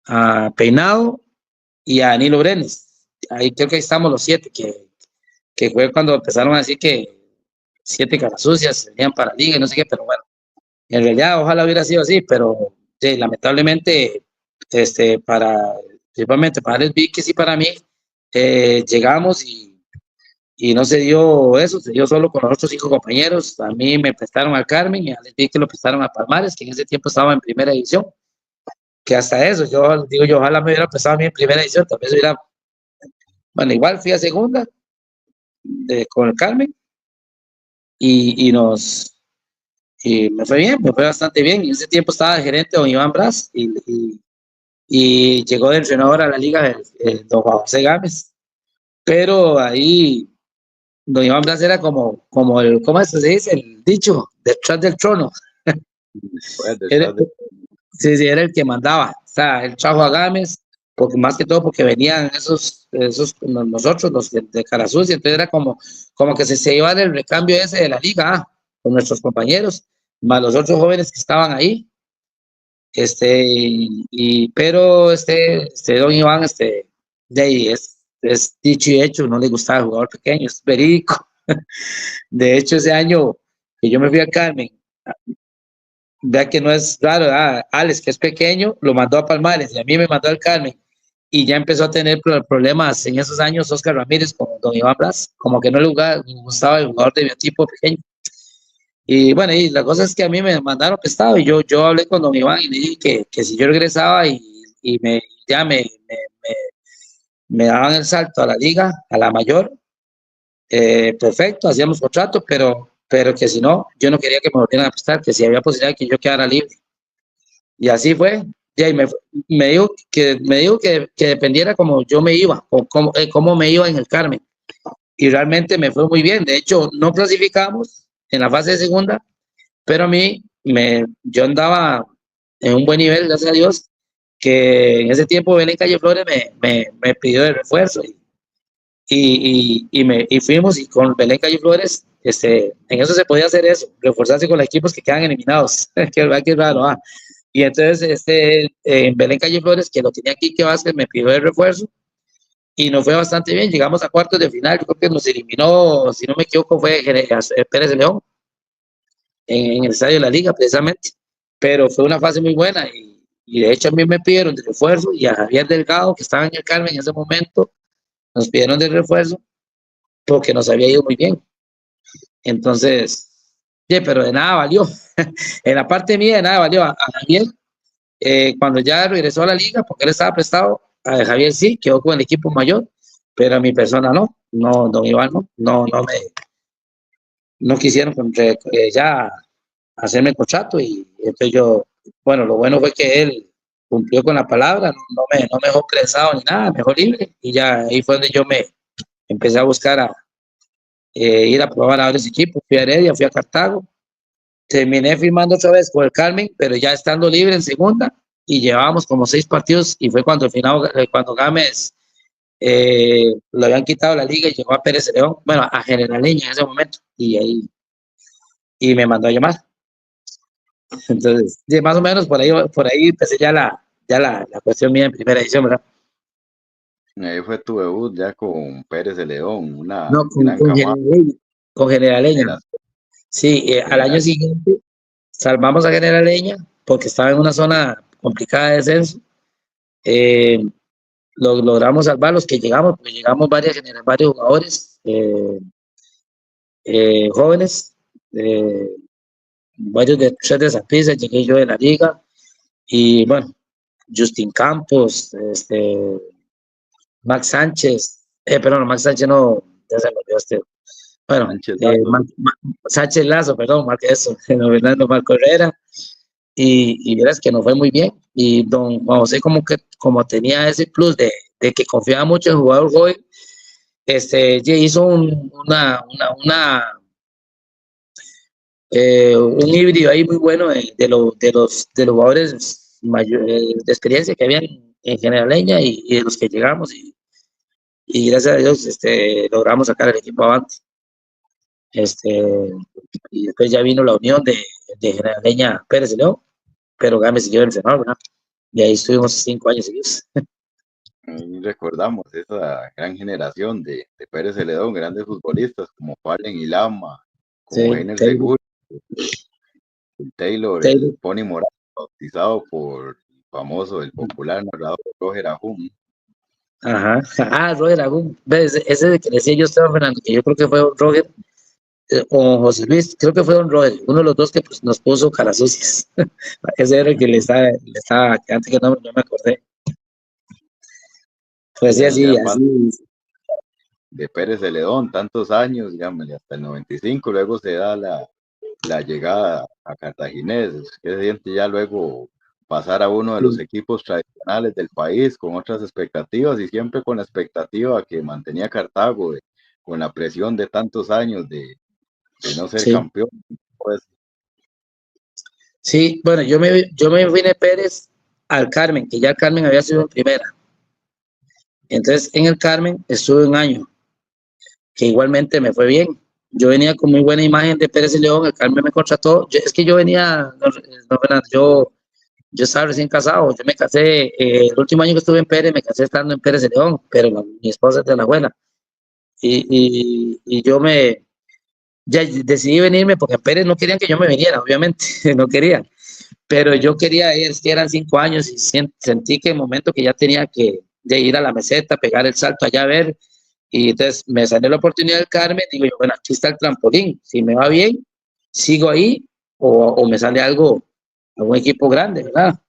a Peinado y a Danilo Brenes. Ahí creo que ahí estamos los siete, que fue cuando empezaron a decir que siete caras sucias serían para la liga y no sé qué, pero bueno, en realidad ojalá hubiera sido así, pero sí, lamentablemente, principalmente para Alex Víquez y para mí, llegamos y no se dio eso, se dio solo con los otros cinco compañeros. A mí me prestaron al Carmen y a Alex Víquez lo prestaron a Palmares, que en ese tiempo estaba en primera división, que hasta eso, yo digo, yo ojalá me hubiera prestado a mí en primera edición, tal vez hubiera, bueno, igual fui a segunda con el Carmen y, y nos, y me fue bien, me fue bastante bien. En ese tiempo estaba de gerente don Iván Bras y llegó de entrenador a la liga don Juan José Gámez, pero ahí don Iván Blas era como ¿cómo se dice? El dicho, detrás del trono. Pues Era, detrás de sí, sí, era el que mandaba. O sea, él trajo a Gámez, porque más que todo porque venían nosotros, los de cara sucia, entonces era como que se iba del recambio ese de la liga, con nuestros compañeros, más los otros jóvenes que estaban ahí. Pero don Iván, de ahí es dicho y hecho, no le gustaba el jugador pequeño, es verídico. De hecho, ese año que yo me fui a Carmen, vea que no es raro, Alex, que es pequeño, lo mandó a Palmares y a mí me mandó al Carmen. Y ya empezó a tener problemas en esos años Oscar Ramírez con don Iván Blas, como que no le gustaba el jugador de biotipo pequeño. Y bueno, y la cosa es que a mí me mandaron prestado y yo hablé con don Iván y le dije que si yo regresaba y ya me daban el salto a la liga, a la mayor, perfecto, hacíamos contrato, pero que si no, yo no quería que me volvieran a prestar, que si había posibilidad de que yo quedara libre. Y así fue. Y ahí me dijo que dependiera como yo me iba, o cómo me iba en el Carmen. Y realmente me fue muy bien. De hecho, no clasificamos en la fase de segunda, pero a mí, yo andaba en un buen nivel, gracias a Dios, que en ese tiempo Belén Calle Flores me pidió de refuerzo y fuimos y con Belén Calle Flores, en eso se podía hacer eso, reforzarse con los equipos que quedan eliminados. Qué raro, Y entonces, en Belén Calle Flores, que lo tenía aquí, que Vázquez me pidió de refuerzo y nos fue bastante bien. Llegamos a cuartos de final. Yo creo que nos eliminó, si no me equivoco, fue Pérez de León en el estadio de la Liga, precisamente. Pero fue una fase muy buena y de hecho a mí me pidieron de refuerzo y a Javier Delgado, que estaba en el Carmen en ese momento, nos pidieron de refuerzo porque nos había ido muy bien. Entonces, sí, pero de nada valió. En la parte mía, de nada valió. A Javier, cuando ya regresó a la liga, porque él estaba prestado, a Javier sí, quedó con el equipo mayor, pero a mi persona no, don Iván no quisieron ya hacerme contrato y entonces yo, bueno, lo bueno fue que él cumplió con la palabra, no me dejó prensado ni nada, me dejó libre y ya ahí fue donde yo me empecé a buscar ir a probar a varios equipos, fui a Heredia, fui a Cartago, terminé firmando otra vez con el Carmen, pero ya estando libre en segunda y llevábamos como 6 partidos y fue cuando al final, cuando Gámez lo habían quitado la liga y llegó a Pérez León, bueno, a Generaleña en ese momento y me mandó a llamar. Entonces, sí, más o menos por ahí empecé ya la cuestión mía en primera edición, ¿verdad? ahí fue tu debut ya con Pérez de León, una No, con, gran con camada, Generaleña, con Generaleña. genera- Sí, al año general, siguiente salvamos a Generaleña porque estaba en una zona complicada de descenso. Logramos salvar los que llegamos, porque llegamos varios jugadores jóvenes, varios de tres de Saprissa, llegué yo de la liga, y bueno, Justin Campos, Max Sánchez, perdón, Max Sánchez no, ya se me olvidó bueno, Sánchez Lazo. Sánchez Lazo, perdón, eso, Fernando Marco Herrera, y verás que nos fue muy bien, y don Juan José como tenía ese plus de que confiaba mucho en el jugador joven, hizo un híbrido ahí muy bueno de los jugadores de experiencia que habían en Generaleña y de los que llegamos, y gracias a Dios logramos sacar el equipo avante. Y después ya vino la unión de Generaleña Pérez y León, pero Gámez siguió el entrenador, ¿verdad? Y ahí estuvimos 5 años seguidos. Y recordamos esa gran generación de Pérez Celedón, grandes futbolistas como Fallen y Lama, como Sí, Heiner Seguro, el Taylor, Taylor. el Pony Morales, bautizado por el famoso, el popular narrador Roger Ahum. Ajá. Roger Agún. Ese de que decía yo, Esteban Fernando, que yo creo que fue Roger, o José Luis, creo que fue don Roger, uno de los dos que pues, nos puso caras sucias. Ese era el que le estaba antes que no me acordé. Pues sí, El así, gran paso así. de Pérez Celedón, tantos años, digamos, hasta el 95, luego se da la llegada a Cartaginés, que se siente ya luego pasar a uno de los equipos tradicionales del país con otras expectativas y siempre con la expectativa que mantenía Cartago, con la presión de tantos años de no ser Sí. campeón. Pues, Sí, bueno, yo me vine Pérez al Carmen, que ya el Carmen había sido en primera. Entonces, en el Carmen estuve un año, que igualmente me fue bien. Yo venía con muy buena imagen de Pérez y León, el Carmen me contrató. Es que yo venía, no, Fernando, yo estaba recién casado, yo me casé, el último año que estuve en Pérez, me casé estando en Pérez de León, pero mi esposa es de la abuela. Y yo ya decidí venirme porque en Pérez no querían que yo me viniera, obviamente, no querían. Pero yo quería ir, es que eran 5 años y sentí que el momento que ya tenía que de ir a la meseta, pegar el salto allá a ver, y entonces me salió la oportunidad del Carmen, digo yo, bueno, aquí está el trampolín, si me va bien, sigo ahí o me sale algún equipo grande, ¿verdad?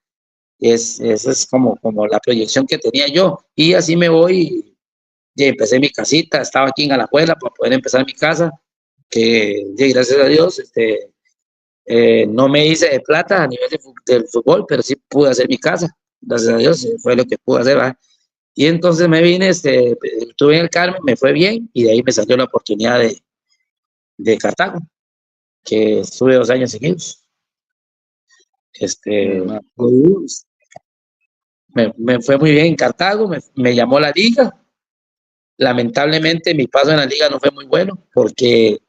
Esa es como la proyección que tenía yo, y así me voy, y empecé mi casita, estaba aquí en Alajuela para poder empezar mi casa, que gracias a Dios, no me hice de plata a nivel del fútbol, pero sí pude hacer mi casa. Gracias a Dios, fue lo que pude hacer. ¿verdad? Y entonces me vine, estuve en el Carmen, me fue bien, y de ahí me salió la oportunidad de Cartago, que estuve 2 años seguidos. no, Me fue muy bien en Cartago, me llamó la liga. Lamentablemente mi paso en la liga no fue muy bueno, porque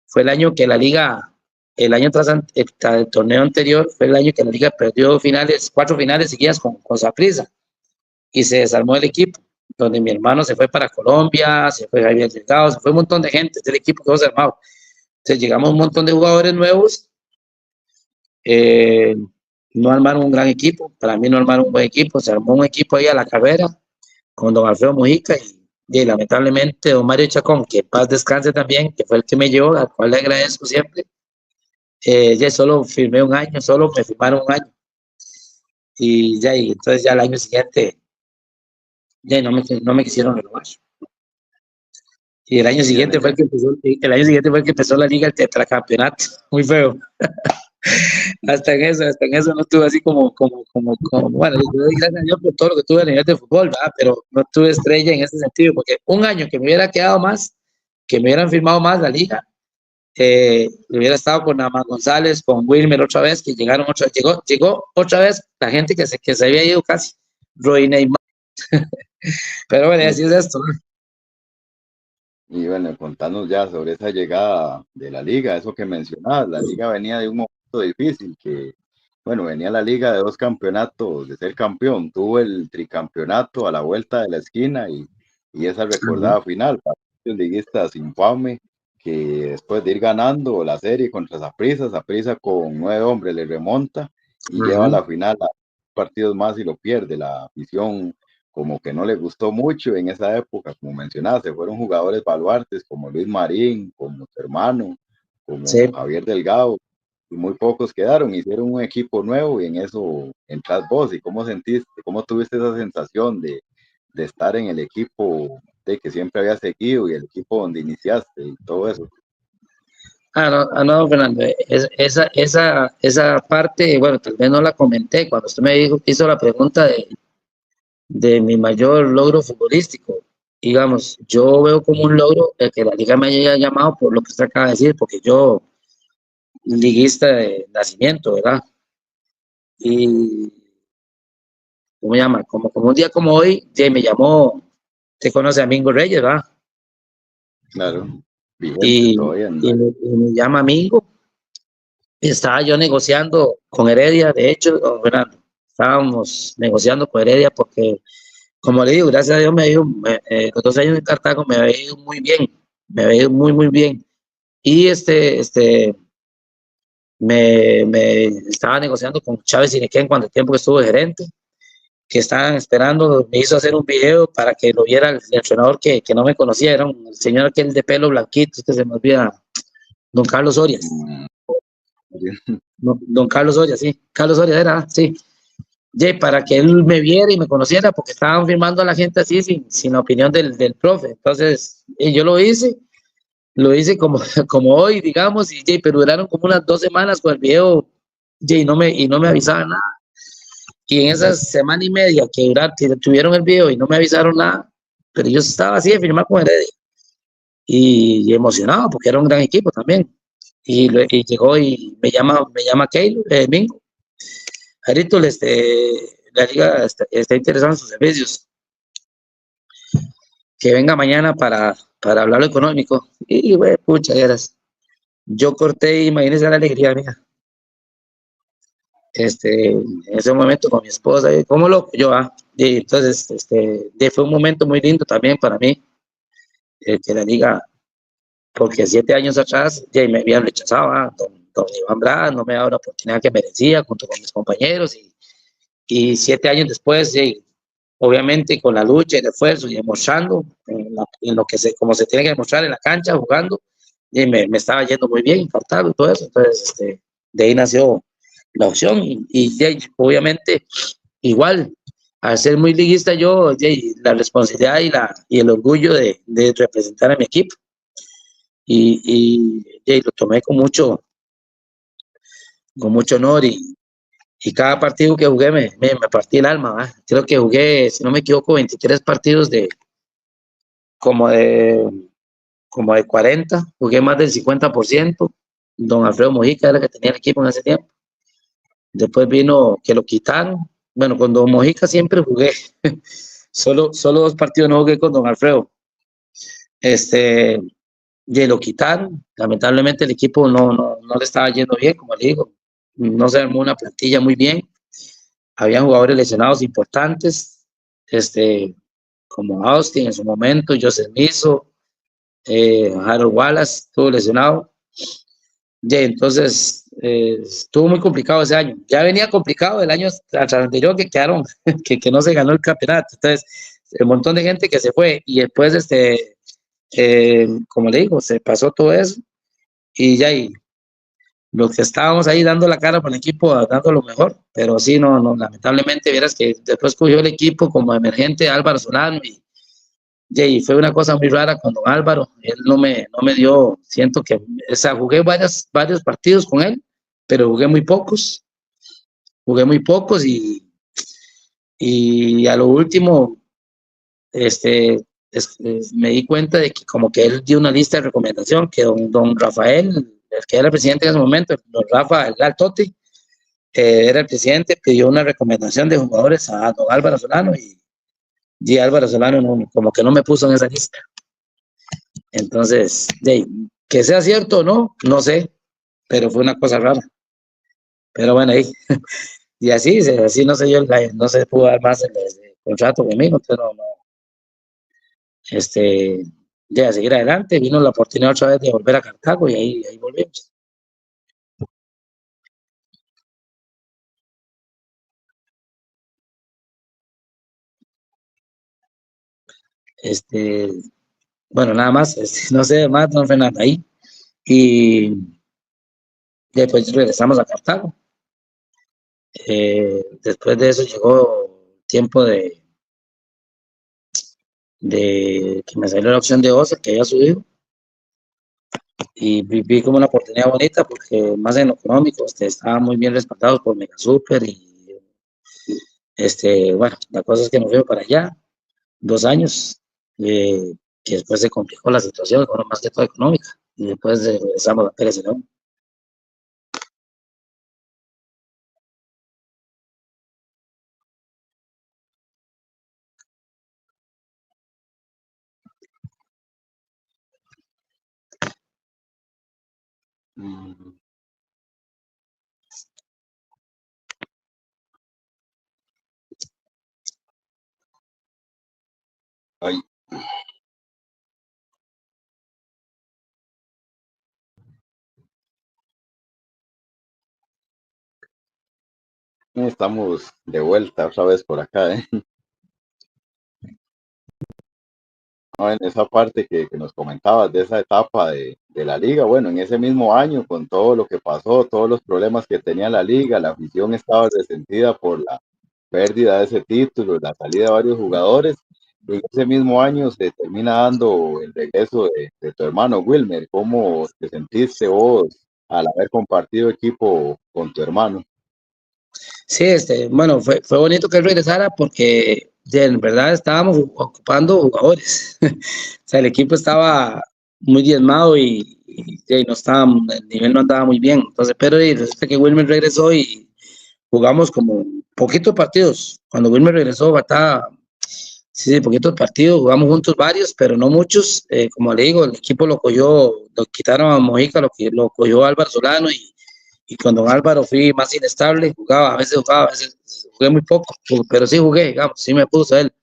fue el año que la liga, el año tras el torneo anterior, fue el año que la liga perdió 4 finales seguidas con Saprissa, y se desarmó el equipo, donde mi hermano se fue para Colombia, se fue Javier Delgado, se fue un montón de gente del equipo que hemos armado. Entonces llegamos un montón de jugadores nuevos, eh, no armaron un gran equipo, para mí no armaron un buen equipo, se armó un equipo ahí a la carrera con don Alfredo Mujica y lamentablemente don Mario Chacón, que en paz descanse también, que fue el que me llevó, al cual le agradezco siempre. Ya solo firmé un año, solo me firmaron un año. Y entonces ya el año siguiente, ya no me quisieron renovar. Y el año siguiente fue el que empezó la liga, el tetracampeonato. Muy feo. Hasta en eso no tuve así bueno, yo doy gracias a Dios por todo lo que tuve a nivel de fútbol, ¿verdad? Pero no tuve estrella en ese sentido, porque un año que me hubiera quedado más, que me hubieran firmado más la liga, hubiera estado con Amán González, con Wilmer otra vez, que llegó otra vez la gente que se había ido casi, Roy Neymar. Pero bueno, así es esto. y bueno, contanos ya sobre esa llegada de la liga, eso que mencionabas, la liga venía de un momento difícil, que bueno, venía la liga de 2 campeonatos, de ser campeón, tuvo el tricampeonato a la vuelta de la esquina y esa recordada final, para los liguistas infame, que después de ir ganando la serie contra Saprissa con 9 hombres le remonta y lleva a Ujú. la final a partidos más y lo pierde. La afición como que no le gustó mucho en esa época, como mencionaste, fueron jugadores baluartes como Luis Marín, como su hermano, como Sí. Javier Delgado, y muy pocos quedaron, hicieron un equipo nuevo y en eso entras vos. ¿Y cómo sentiste, cómo tuviste esa sensación de estar en el equipo de que siempre había seguido y el equipo donde iniciaste y todo eso? No, Fernando, esa parte, bueno, tal vez no la comenté cuando usted me hizo la pregunta de mi mayor logro futbolístico. Digamos, yo veo como un logro el que la liga me haya llamado por lo que usted acaba de decir, porque yo, liguista de nacimiento, ¿verdad? Y, ¿cómo se llama? Como un día como hoy, me llamó, usted conoce a Mingo Reyes, ¿verdad? Claro, vigente Y, todavía, y me llama Mingo. Estaba yo negociando con Heredia, de hecho, don Fernando, estábamos negociando con Heredia porque, como le digo, gracias a Dios los 2 años en Cartago me había ido muy bien, me había ido muy, muy bien. Y me estaba negociando con Chávez Inequén cuando el tiempo que estuvo de gerente, que estaban esperando, me hizo hacer un video para que lo viera el entrenador que no me conocía, era un señor aquel de pelo blanquito, que se me olvida, don Carlos Orias. ¿no? Don Carlos Orias, sí, Carlos Orias era, sí. Para que él me viera y me conociera, porque estaban firmando a la gente así, sin la opinión del profe. Entonces, yo lo hice como, como hoy, digamos, pero duraron como unas 2 semanas con el video, y no me avisaban nada. Y en esa semana y media que tuvieron el video y no me avisaron nada, pero yo estaba así de firmar con Heredia y emocionado porque era un gran equipo también. Y llegó y me llama Keylor, Mingo. Jarito, la liga está interesada en sus servicios. Que venga mañana para hablar lo económico. Y, güey, pucha, eras. Yo corté, imagínese la alegría mía. En ese momento con mi esposa, ¿cómo lo? Y entonces, fue un momento muy lindo también para mí, que la liga, porque 7 años atrás, me habían rechazado, don Iván Brada no me daba la oportunidad que merecía junto con mis compañeros, y 7 años después, obviamente con la lucha y el esfuerzo y demostrando en lo que como se tiene que demostrar en la cancha, jugando, y me estaba yendo muy bien, Cartago y todo eso. Entonces, de ahí nació la opción obviamente, igual, al ser muy liguista yo, la responsabilidad y el orgullo de representar a mi equipo y lo tomé con mucho honor y cada partido que jugué me partí el alma, ¿va? Creo que jugué, si no me equivoco, 23 partidos como de, como de 40, jugué más del 50%. Don Alfredo Mojica era el que tenía el equipo en ese tiempo. Después vino que lo quitaron. Bueno, con Don Mojica siempre jugué. Solo 2 partidos no jugué con Don Alfredo. Y lo quitaron. Lamentablemente el equipo no le estaba yendo bien, como le digo. No se armó una plantilla muy bien. Habían jugadores lesionados importantes, como Austin en su momento, Joseph Miso, Harold Wallace estuvo lesionado. Entonces, estuvo muy complicado ese año. Ya venía complicado el año anterior que quedaron, que no se ganó el campeonato. Entonces, un montón de gente que se fue y después, como le digo, se pasó todo eso y los que estábamos ahí dando la cara por el equipo, dando lo mejor, pero sí, no, lamentablemente, vieras que después cogió el equipo como emergente Álvaro Solano y fue una cosa muy rara con don Álvaro. Él no me dio, siento que, jugué varios partidos con él, pero jugué muy pocos y a lo último, me di cuenta de que como que él dio una lista de recomendación, que don Rafael, el que era el presidente en ese momento, don Rafa, el Totti, era el presidente, pidió una recomendación de jugadores a don Álvaro Solano y Álvaro Solano como que no me puso en esa lista. Entonces, que sea cierto o no, no sé, pero fue una cosa rara. Pero bueno, y así no sé yo, no se pudo dar más el contrato conmigo, pero no, este, de seguir adelante, vino la oportunidad otra vez de volver a Cartago y ahí volvimos. Bueno, nada más, no sé más, don Fernando, ahí. Y después regresamos a Cartago. Después de eso llegó tiempo de que me salió la opción de OSA, que había subido, y vi como una oportunidad bonita porque más en lo económico, estaban muy bien respaldados por Mega Super y bueno, la cosa es que nos fuimos para allá 2 años, que después se complicó la situación, bueno, más que todo económica, y después regresamos a Pérez Celedón. Mm, Ay, estamos de vuelta otra vez por acá, ¿eh? No, en esa parte que nos comentabas de esa etapa de la liga, bueno, en ese mismo año, con todo lo que pasó, todos los problemas que tenía la liga, la afición estaba resentida por la pérdida de ese título, la salida de varios jugadores, y en ese mismo año se termina dando el regreso de tu hermano Wilmer. ¿Cómo te sentiste vos al haber compartido equipo con tu hermano? Sí, bueno, fue bonito que él regresara porque en verdad estábamos ocupando jugadores. O sea, el equipo estaba muy diezmado y no estaba, el nivel no andaba muy bien. Entonces, pero resulta que Wilmer regresó y jugamos como poquitos partidos. Cuando Wilmer regresó, estaba, sí, poquitos partidos, jugamos juntos varios, pero no muchos. Como le digo, el equipo lo cogió, lo quitaron a Mojica, lo cogió Álvaro Solano y con don Álvaro fui más inestable, jugaba, a veces jugué muy poco, pero sí jugué, digamos, sí me puso él.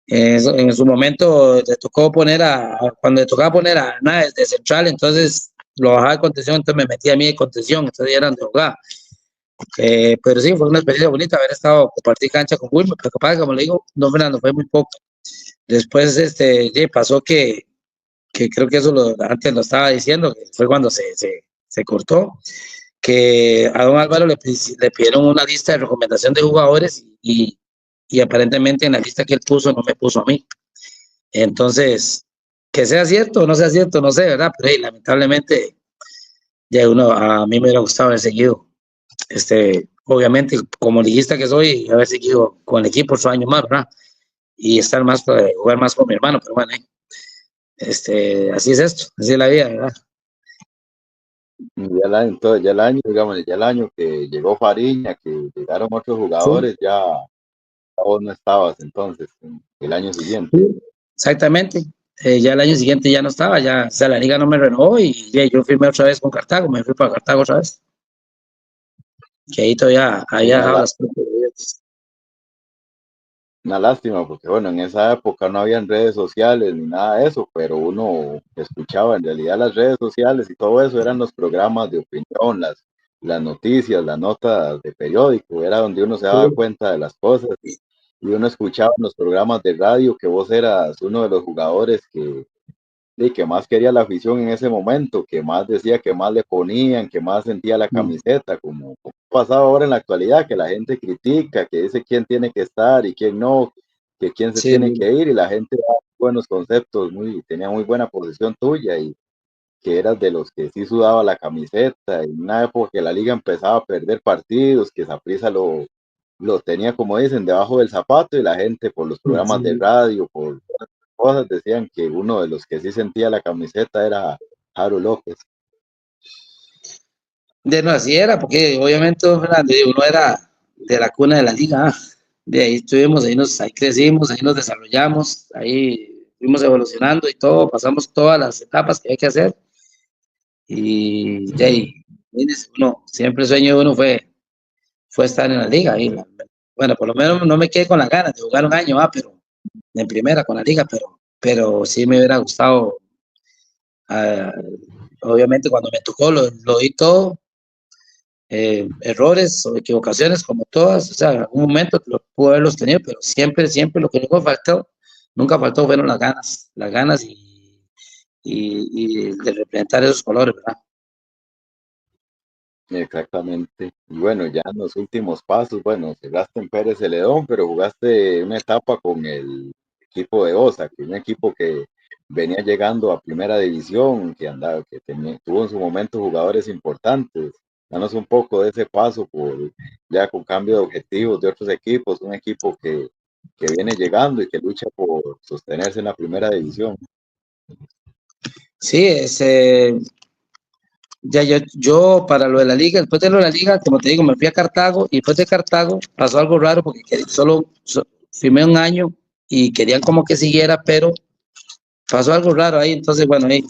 En su momento le tocó cuando le tocaba poner a nada de central, entonces lo bajaba de contención, entonces me metía a mí de contención, entonces ya eran de jugar. Pero sí, fue una experiencia bonita haber estado, compartir cancha con Wilmer, pero capaz, como le digo, no, Fernando, fue muy poco. Después pasó que creo que eso antes lo estaba diciendo, que fue cuando se cortó, que a don Álvaro le pidieron una lista de recomendación de jugadores y aparentemente en la lista que él puso no me puso a mí. Entonces, que sea cierto o no sea cierto, no sé, ¿verdad? Pero lamentablemente ya a mí me hubiera gustado haber seguido, obviamente como liguista que soy, haber seguido con el equipo 8 años más, ¿verdad? Y estar más, jugar más con mi hermano, pero bueno, así es esto, así es la vida, ¿verdad? Entonces, ya el año, digamos, ya el año que llegó Fariña, que llegaron otros Sí. jugadores, ya vos no estabas entonces, el año siguiente. Sí, exactamente. Ya el año siguiente ya no estaba, ya, o sea, la liga no me renovó y ya, yo firmé otra vez con Cartago, me fui para Cartago otra vez, que ahí todavía había Una, dejado lá- las puertas. una lástima, porque bueno, en esa época no habían redes sociales ni nada de eso, pero uno escuchaba en realidad las redes sociales y todo eso eran los programas de opinión, las noticias, las notas de periódico, era donde uno se daba cuenta de las cosas y uno escuchaba en los programas de radio que vos eras uno de los jugadores que más quería la afición en ese momento, que más decía, que más le ponían, que más sentía la camiseta, como pasaba ahora en la actualidad, que la gente critica, que dice quién tiene que estar y quién no, que quién se Sí, tiene que ir, y la gente da buenos conceptos, tenía muy buena posición tuya, y que eras de los que sí sudaba la camiseta, en una época que la liga empezaba a perder partidos, que Saprissa lo tenía, como dicen, debajo del zapato, y la gente por los programas de sí. radio, por cosas, decían que uno de los que sí sentía la camiseta era Jaro López. No, así era, porque obviamente, don Fernando, uno era de la cuna de la liga, de ahí estuvimos, ahí crecimos, ahí nos desarrollamos, ahí fuimos evolucionando y todo, pasamos todas las etapas que hay que hacer y de ahí, uno, siempre el sueño de uno fue estar en la liga. Bueno, por lo menos no me quedé con las ganas de jugar un año, pero en primera con la liga, pero sí me hubiera gustado, ah, obviamente cuando me tocó lo di todo, errores o equivocaciones como todas, o sea, en algún momento lo pude haberlos tenido, pero siempre, siempre lo que nunca faltó fueron las ganas y de representar esos colores, ¿verdad? Exactamente. Y bueno, ya en los últimos pasos, bueno, cerraste en Pérez Celedón, pero jugaste una etapa con el equipo de Osa, que es un equipo que venía llegando a primera división, que andaba, tuvo en su momento jugadores importantes. Danos un poco de ese paso por ya con cambio de objetivos de otros equipos, un equipo que viene llegando y que lucha por sostenerse en la primera división. Sí, ya yo para lo de la liga, después de lo de la liga, como te digo, me fui a Cartago y después de Cartago pasó algo raro porque firmé un año y querían como que siguiera, pero pasó algo raro ahí, entonces bueno, ahí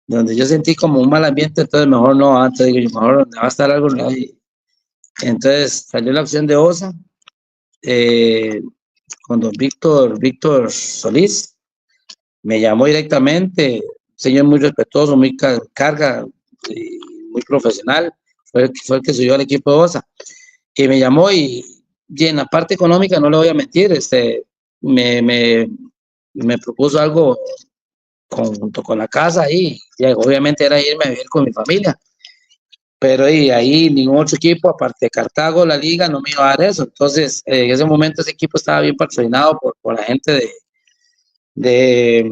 donde yo sentí como un mal ambiente, entonces mejor no, antes digo yo, mejor donde va a estar algo raro. Entonces salió la opción de Osa, eh, con don Víctor Solís, me llamó directamente, señor muy respetuoso, muy carga, muy profesional, fue el que subió al equipo de Osa, y me llamó y en la parte económica, no le voy a mentir, me, me, me propuso algo junto con la casa y obviamente era irme a vivir con mi familia, pero ahí ningún otro equipo, aparte de Cartago, la liga, no me iba a dar eso, entonces en ese momento ese equipo estaba bien patrocinado por la gente de,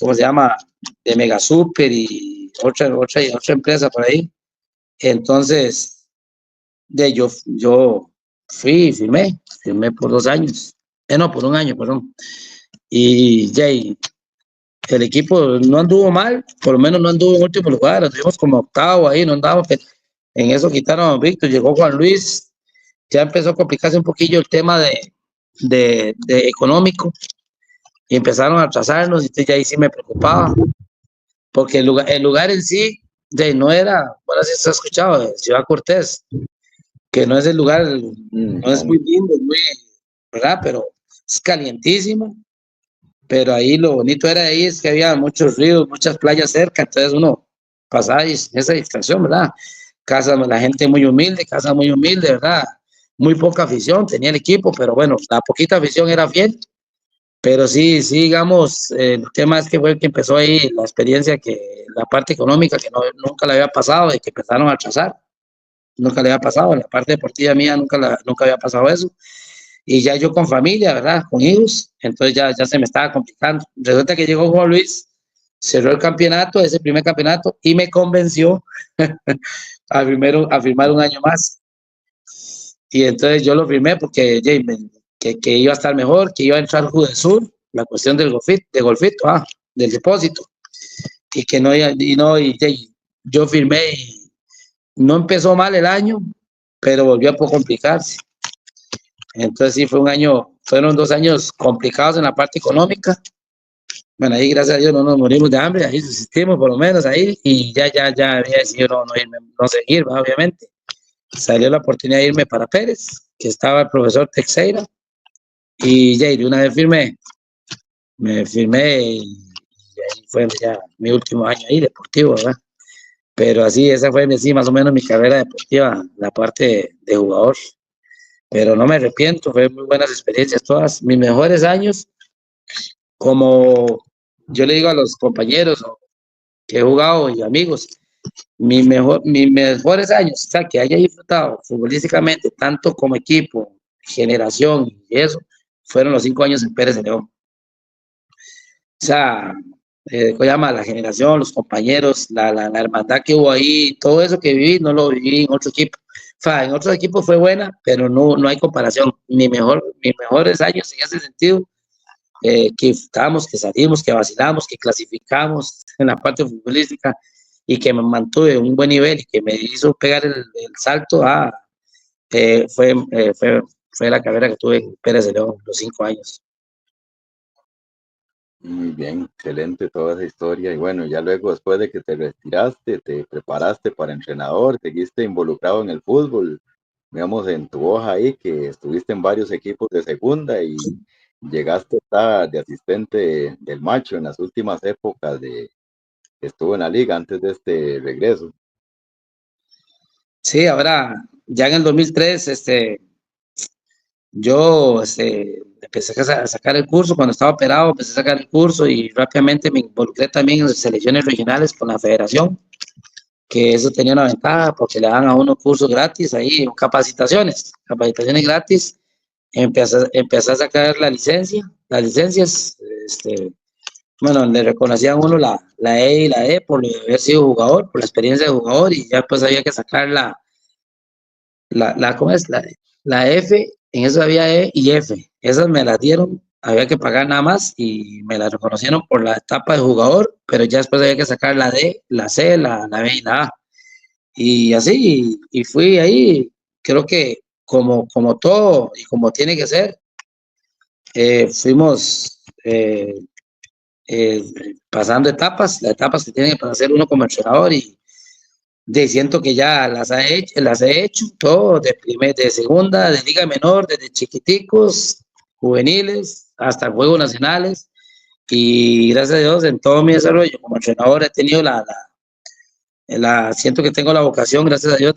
¿cómo se llama? De Mega Super y otra empresa por ahí. Entonces, yo fui y firmé por 2 años. No, por un año, perdón. Y el equipo no anduvo mal, por lo menos no anduvo en último lugar, anduvimos como octavo ahí, no andábamos. En eso quitaron a Víctor, llegó Juan Luis, ya empezó a complicarse un poquillo el tema de económico y empezaron a atrasarnos y ya ahí sí me preocupaba porque el lugar en sí no era, bueno, si se ha escuchado, Ciudad Cortés, que no es el lugar, no es No, muy lindo, es muy, ¿verdad? Pero es calientísimo, pero ahí lo bonito era ahí es que había muchos ríos, muchas playas cerca, entonces uno pasaba esa distracción, ¿verdad? La gente muy humilde, ¿verdad? Muy poca afición tenía el equipo, pero bueno, la poquita afición era fiel. Pero sí, sí, digamos, el tema es que fue el que empezó ahí la experiencia, la parte económica que nunca le había pasado, de que empezaron a atrasar, nunca le había pasado, en la parte deportiva mía nunca había pasado eso. Y ya yo con familia, ¿verdad? Con hijos, entonces ya se me estaba complicando. Resulta que llegó Juan Luis, cerró el campeonato, ese primer campeonato, y me convenció a firmar un año más. Y entonces yo lo firmé porque que iba a estar mejor, que iba a entrar Sur, la cuestión de golfito, del depósito, y que no, y no, yo firmé y no empezó mal el año, pero volvió a complicarse. Entonces sí fueron 2 años complicados en la parte económica. Bueno, ahí gracias a Dios no nos morimos de hambre, ahí subsistimos por lo menos ahí, y ya había decidido no seguir, ¿verdad? Obviamente. Salió la oportunidad de irme para Pérez, que estaba el profesor Teixeira, y ya, de una vez me firmé y ahí fue ya mi último año ahí deportivo, ¿verdad? Pero así, esa fue sí, más o menos mi carrera deportiva, la parte de jugador. Pero no me arrepiento, fue muy buenas experiencias todas. Mis mejores años, como yo le digo a los compañeros que he jugado y amigos, mis mejores años, o sea, que haya disfrutado futbolísticamente, tanto como equipo, generación y eso, fueron los 5 años en Pérez de León. O sea, ¿cómo se llama? La generación, los compañeros, la hermandad que hubo ahí, todo eso que viví, no lo viví en otro equipo. O sea, en otros equipos fue buena, pero no hay comparación. Mis mejores años en ese sentido, que estábamos, que salimos, que vacilamos, que clasificamos en la parte futbolística y que me mantuve en un buen nivel y que me hizo pegar el salto fue la carrera que tuve en Pérez de León, los 5 años. muy bien, excelente toda esa historia. Y bueno, ya luego, después de que te retiraste, te preparaste para entrenador, seguiste involucrado en el fútbol, digamos, en tu hoja ahí, que estuviste en varios equipos de segunda llegaste a estar de asistente del Macho en las últimas épocas de que estuvo en la liga antes de este regreso. Sí, ahora, ya en el 2003, yo empecé a sacar el curso, cuando estaba operado, empecé a sacar el curso y rápidamente me involucré también en selecciones regionales con la federación, que eso tenía una ventaja porque le dan a uno cursos gratis ahí, capacitaciones gratis. Empecé a sacar las licencias, bueno, le reconocían a uno la E y la E por haber sido jugador, por la experiencia de jugador, y ya pues había que sacar ¿cómo es? La F, en eso había E y F. Esas me las dieron, había que pagar nada más y me las reconocieron por la etapa de jugador, pero ya después había que sacar la D, la C, la B y la A. Y así, y fui ahí, creo que como todo y como tiene que ser, fuimos eh, pasando etapas, las etapas que tiene que hacer uno como entrenador siento que ya las he hecho todo, de segunda, de liga menor, desde chiquiticos, juveniles, hasta juegos nacionales. Y gracias a Dios, en todo mi desarrollo como entrenador he tenido siento que tengo la vocación, gracias a Dios,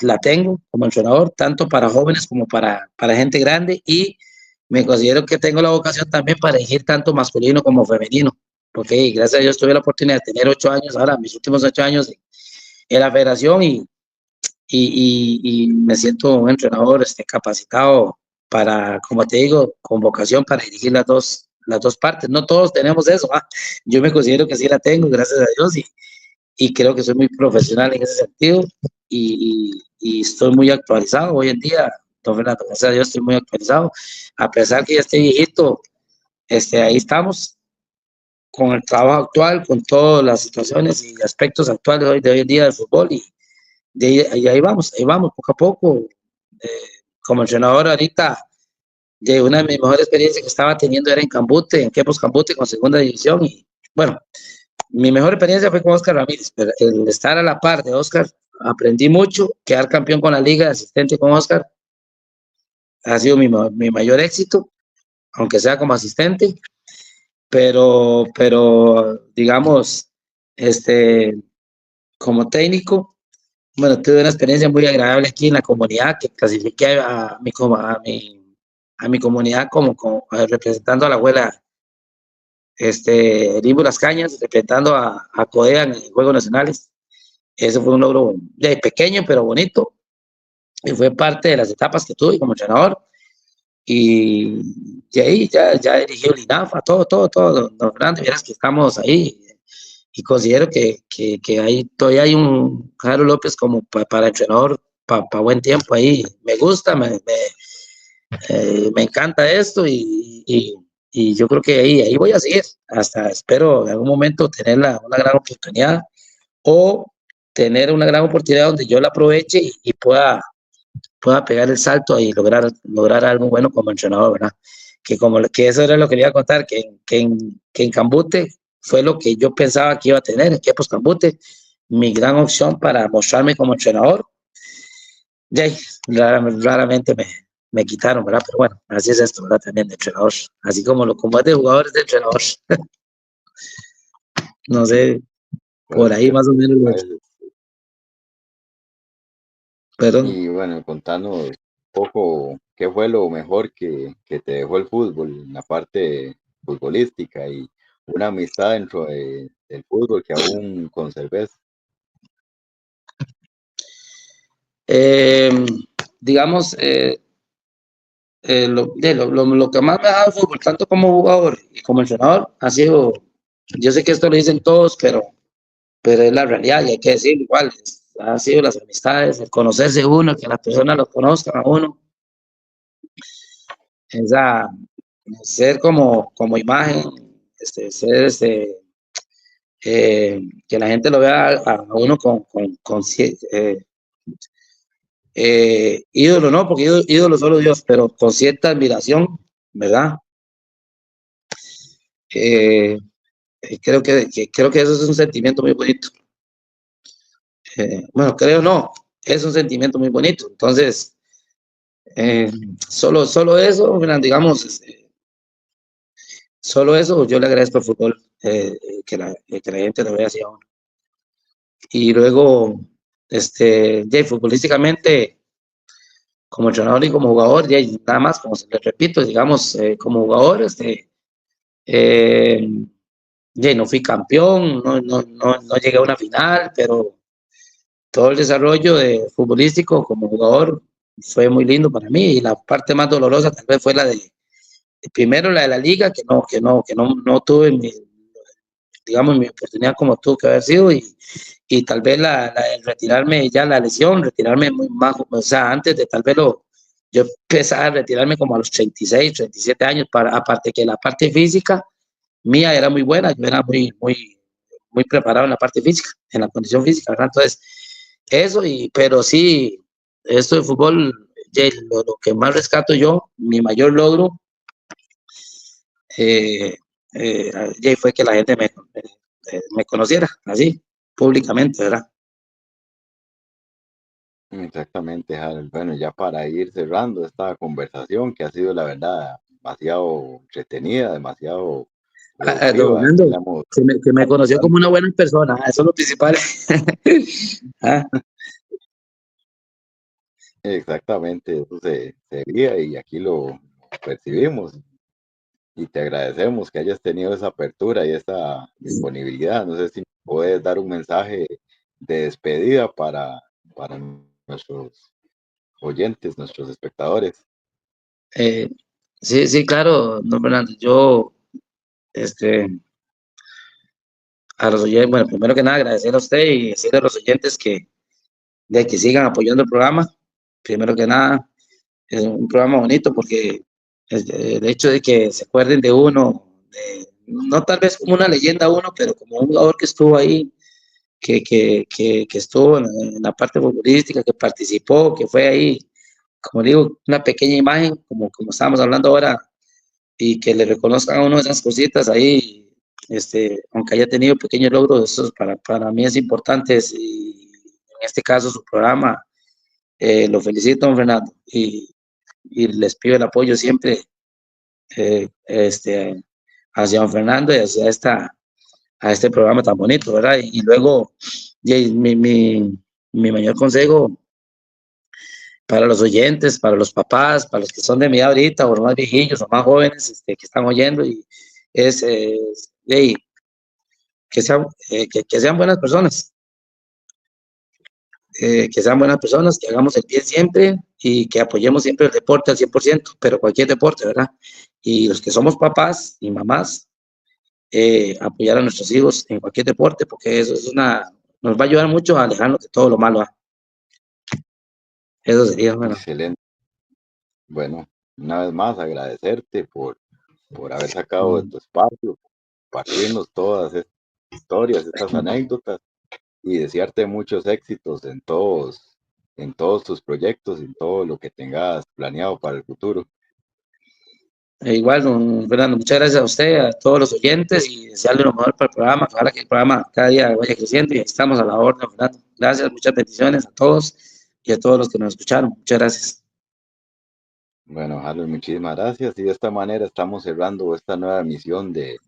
la tengo como entrenador, tanto para jóvenes como para gente grande. Y me considero que tengo la vocación también para dirigir tanto masculino como femenino. Porque gracias a Dios tuve la oportunidad de tener 8 años, ahora mis últimos 8 años en la federación y me siento un entrenador capacitado para, como te digo, con vocación para dirigir las dos partes. No todos tenemos eso. Yo me considero que sí la tengo, gracias a Dios, y creo que soy muy profesional en ese sentido y estoy muy actualizado hoy en día. Don Fernando, gracias a Dios estoy muy actualizado. A pesar que ya estoy viejito, ahí estamos con el trabajo actual, con todas las situaciones y aspectos actuales de hoy en día del fútbol y ahí vamos, poco a poco. Eh, Como entrenador ahorita, de una de mis mejores experiencias que estaba teniendo era en Cambute, en Quepos Cambute con segunda división. Y bueno, mi mejor experiencia fue con Oscar Ramírez, pero el estar a la par de Oscar, aprendí mucho, quedar campeón con la liga de asistente con Oscar ha sido mi mayor éxito, aunque sea como asistente, pero digamos, este, como técnico, bueno, tuve una experiencia muy agradable aquí en la comunidad, que clasifiqué a mi comunidad representando a la abuela Limbo Las Cañas, representando a CODEA en Juegos Nacionales. Eso fue un logro pequeño, pero bonito, y fue parte de las etapas que tuve como entrenador. Y de ahí ya dirigió el INAFA, todo, don Fernando, vieras que estamos ahí. Y considero que todavía hay un Carlos López como para entrenador para buen tiempo ahí. Me gusta, me encanta esto y yo creo que ahí voy a seguir. Hasta espero en algún momento tener una gran oportunidad o tener una gran oportunidad donde yo la aproveche y pueda pegar el salto y lograr algo bueno como entrenador, ¿verdad? Que eso era lo que le iba a contar, que en Cambute fue lo que yo pensaba que iba a tener, en Quepos Cambute, mi gran opción para mostrarme como entrenador. Y ahí, raramente me quitaron, ¿verdad? Pero bueno, así es esto, ¿verdad? También de entrenador. Así como es de jugadores de entrenador. No sé, por Pues, ahí más o menos. Perdón. y bueno, contanos un poco qué fue lo mejor que te dejó el fútbol, en la parte futbolística y una amistad dentro del fútbol que aún conserves. Eh, digamos, lo que más me ha dado el fútbol, tanto como jugador y como entrenador, ha sido, yo sé que esto lo dicen todos, pero es la realidad y hay que decirlo igual, ha sido las amistades, el conocerse uno, que las personas lo conozcan a uno, esa, ser como imagen, ser que la gente lo vea a uno ídolo, ¿no? Porque ídolo solo Dios, pero con cierta admiración, ¿verdad? Eh, creo que eso es un sentimiento muy bonito. Bueno, creo no, es un sentimiento muy bonito. Entonces, solo eso, digamos, solo eso, yo le agradezco al fútbol, que la gente lo vea así a uno. Y luego, futbolísticamente, como entrenador y como jugador, ya, nada más, como les repito, digamos, como jugador, eh, ya, no fui campeón, no llegué a una final, pero todo el desarrollo de futbolístico como jugador fue muy lindo para mí, y la parte más dolorosa tal vez fue la de, primero la de la liga, no tuve digamos, mi oportunidad como tuvo que haber sido, y tal vez la de retirarme ya la lesión, retirarme muy más, o sea, antes de tal vez yo empecé a retirarme como a los 36, 37 años, aparte que la parte física mía era muy buena, yo era muy preparado en la parte física, en la condición física, ¿verdad? Entonces, eso, pero sí, esto de fútbol, lo que más rescato yo, mi mayor logro, eh, fue que la gente me conociera así, públicamente, ¿verdad? Exactamente, Harold. Bueno, ya para ir cerrando esta conversación que ha sido, la verdad, demasiado entretenida, demasiado Don productiva. Aquí Fernando, la hemos que me conoció como una bastante. buena persona, eso es lo principal. Ah, Exactamente, eso se veía y aquí lo percibimos. Y te agradecemos que hayas tenido esa apertura y esa disponibilidad. No sé si puedes dar un mensaje de despedida para nuestros oyentes, nuestros espectadores. eh, sí, sí, claro, don Fernando, yo, este, a los oyentes, bueno, primero que nada, agradecer a usted y decirle a los oyentes que sigan apoyando el programa. Primero que nada, es un programa bonito porque el hecho de que se acuerden de uno, no tal vez como una leyenda uno, pero como un jugador que estuvo ahí, que estuvo en la parte futbolística, que participó, que fue ahí, como digo, una pequeña imagen, como estábamos hablando ahora, y que le reconozcan a uno esas cositas ahí, aunque haya tenido pequeños logros, eso para mí es importante, y en este caso su programa, lo felicito, don Fernando, y les pido el apoyo siempre, eh, este, hacia don Fernando y hacia a este programa tan bonito, ¿verdad? Y luego, mi mayor consejo para los oyentes, para los papás, para los que son de mi edad ahorita, o los más viejillos, o más jóvenes, que están oyendo, y es, hey, que sean buenas personas, que sean buenas personas, que hagamos el bien siempre y que apoyemos siempre el deporte al 100%, pero cualquier deporte, ¿verdad? Y los que somos papás y mamás, apoyar a nuestros hijos en cualquier deporte, porque eso nos va a ayudar mucho a alejarnos de todo lo malo. ¿Ah? Eso sería, bueno. Excelente. Bueno, una vez más agradecerte por haber sacado de mm, tu espacio, compartirnos todas estas historias, estas anécdotas y desearte muchos éxitos en todos tus proyectos, en todo lo que tengas planeado para el futuro. Igual, don Fernando, muchas gracias a usted, a todos los oyentes, y desearle lo mejor para el programa. Ojalá que el programa cada día vaya creciendo y estamos a la orden, don Fernando. Gracias, muchas bendiciones a todos y a todos los que nos escucharon. Muchas gracias. Bueno, Harold, muchísimas gracias. Y de esta manera estamos cerrando esta nueva emisión de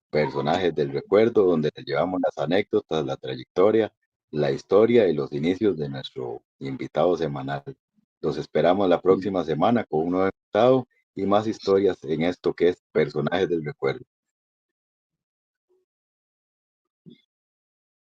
Personajes del Recuerdo, donde les llevamos las anécdotas, la trayectoria, la historia y los inicios de nuestro invitado semanal. Los esperamos la próxima semana con un nuevo invitado y más historias en esto que es Personajes del Recuerdo.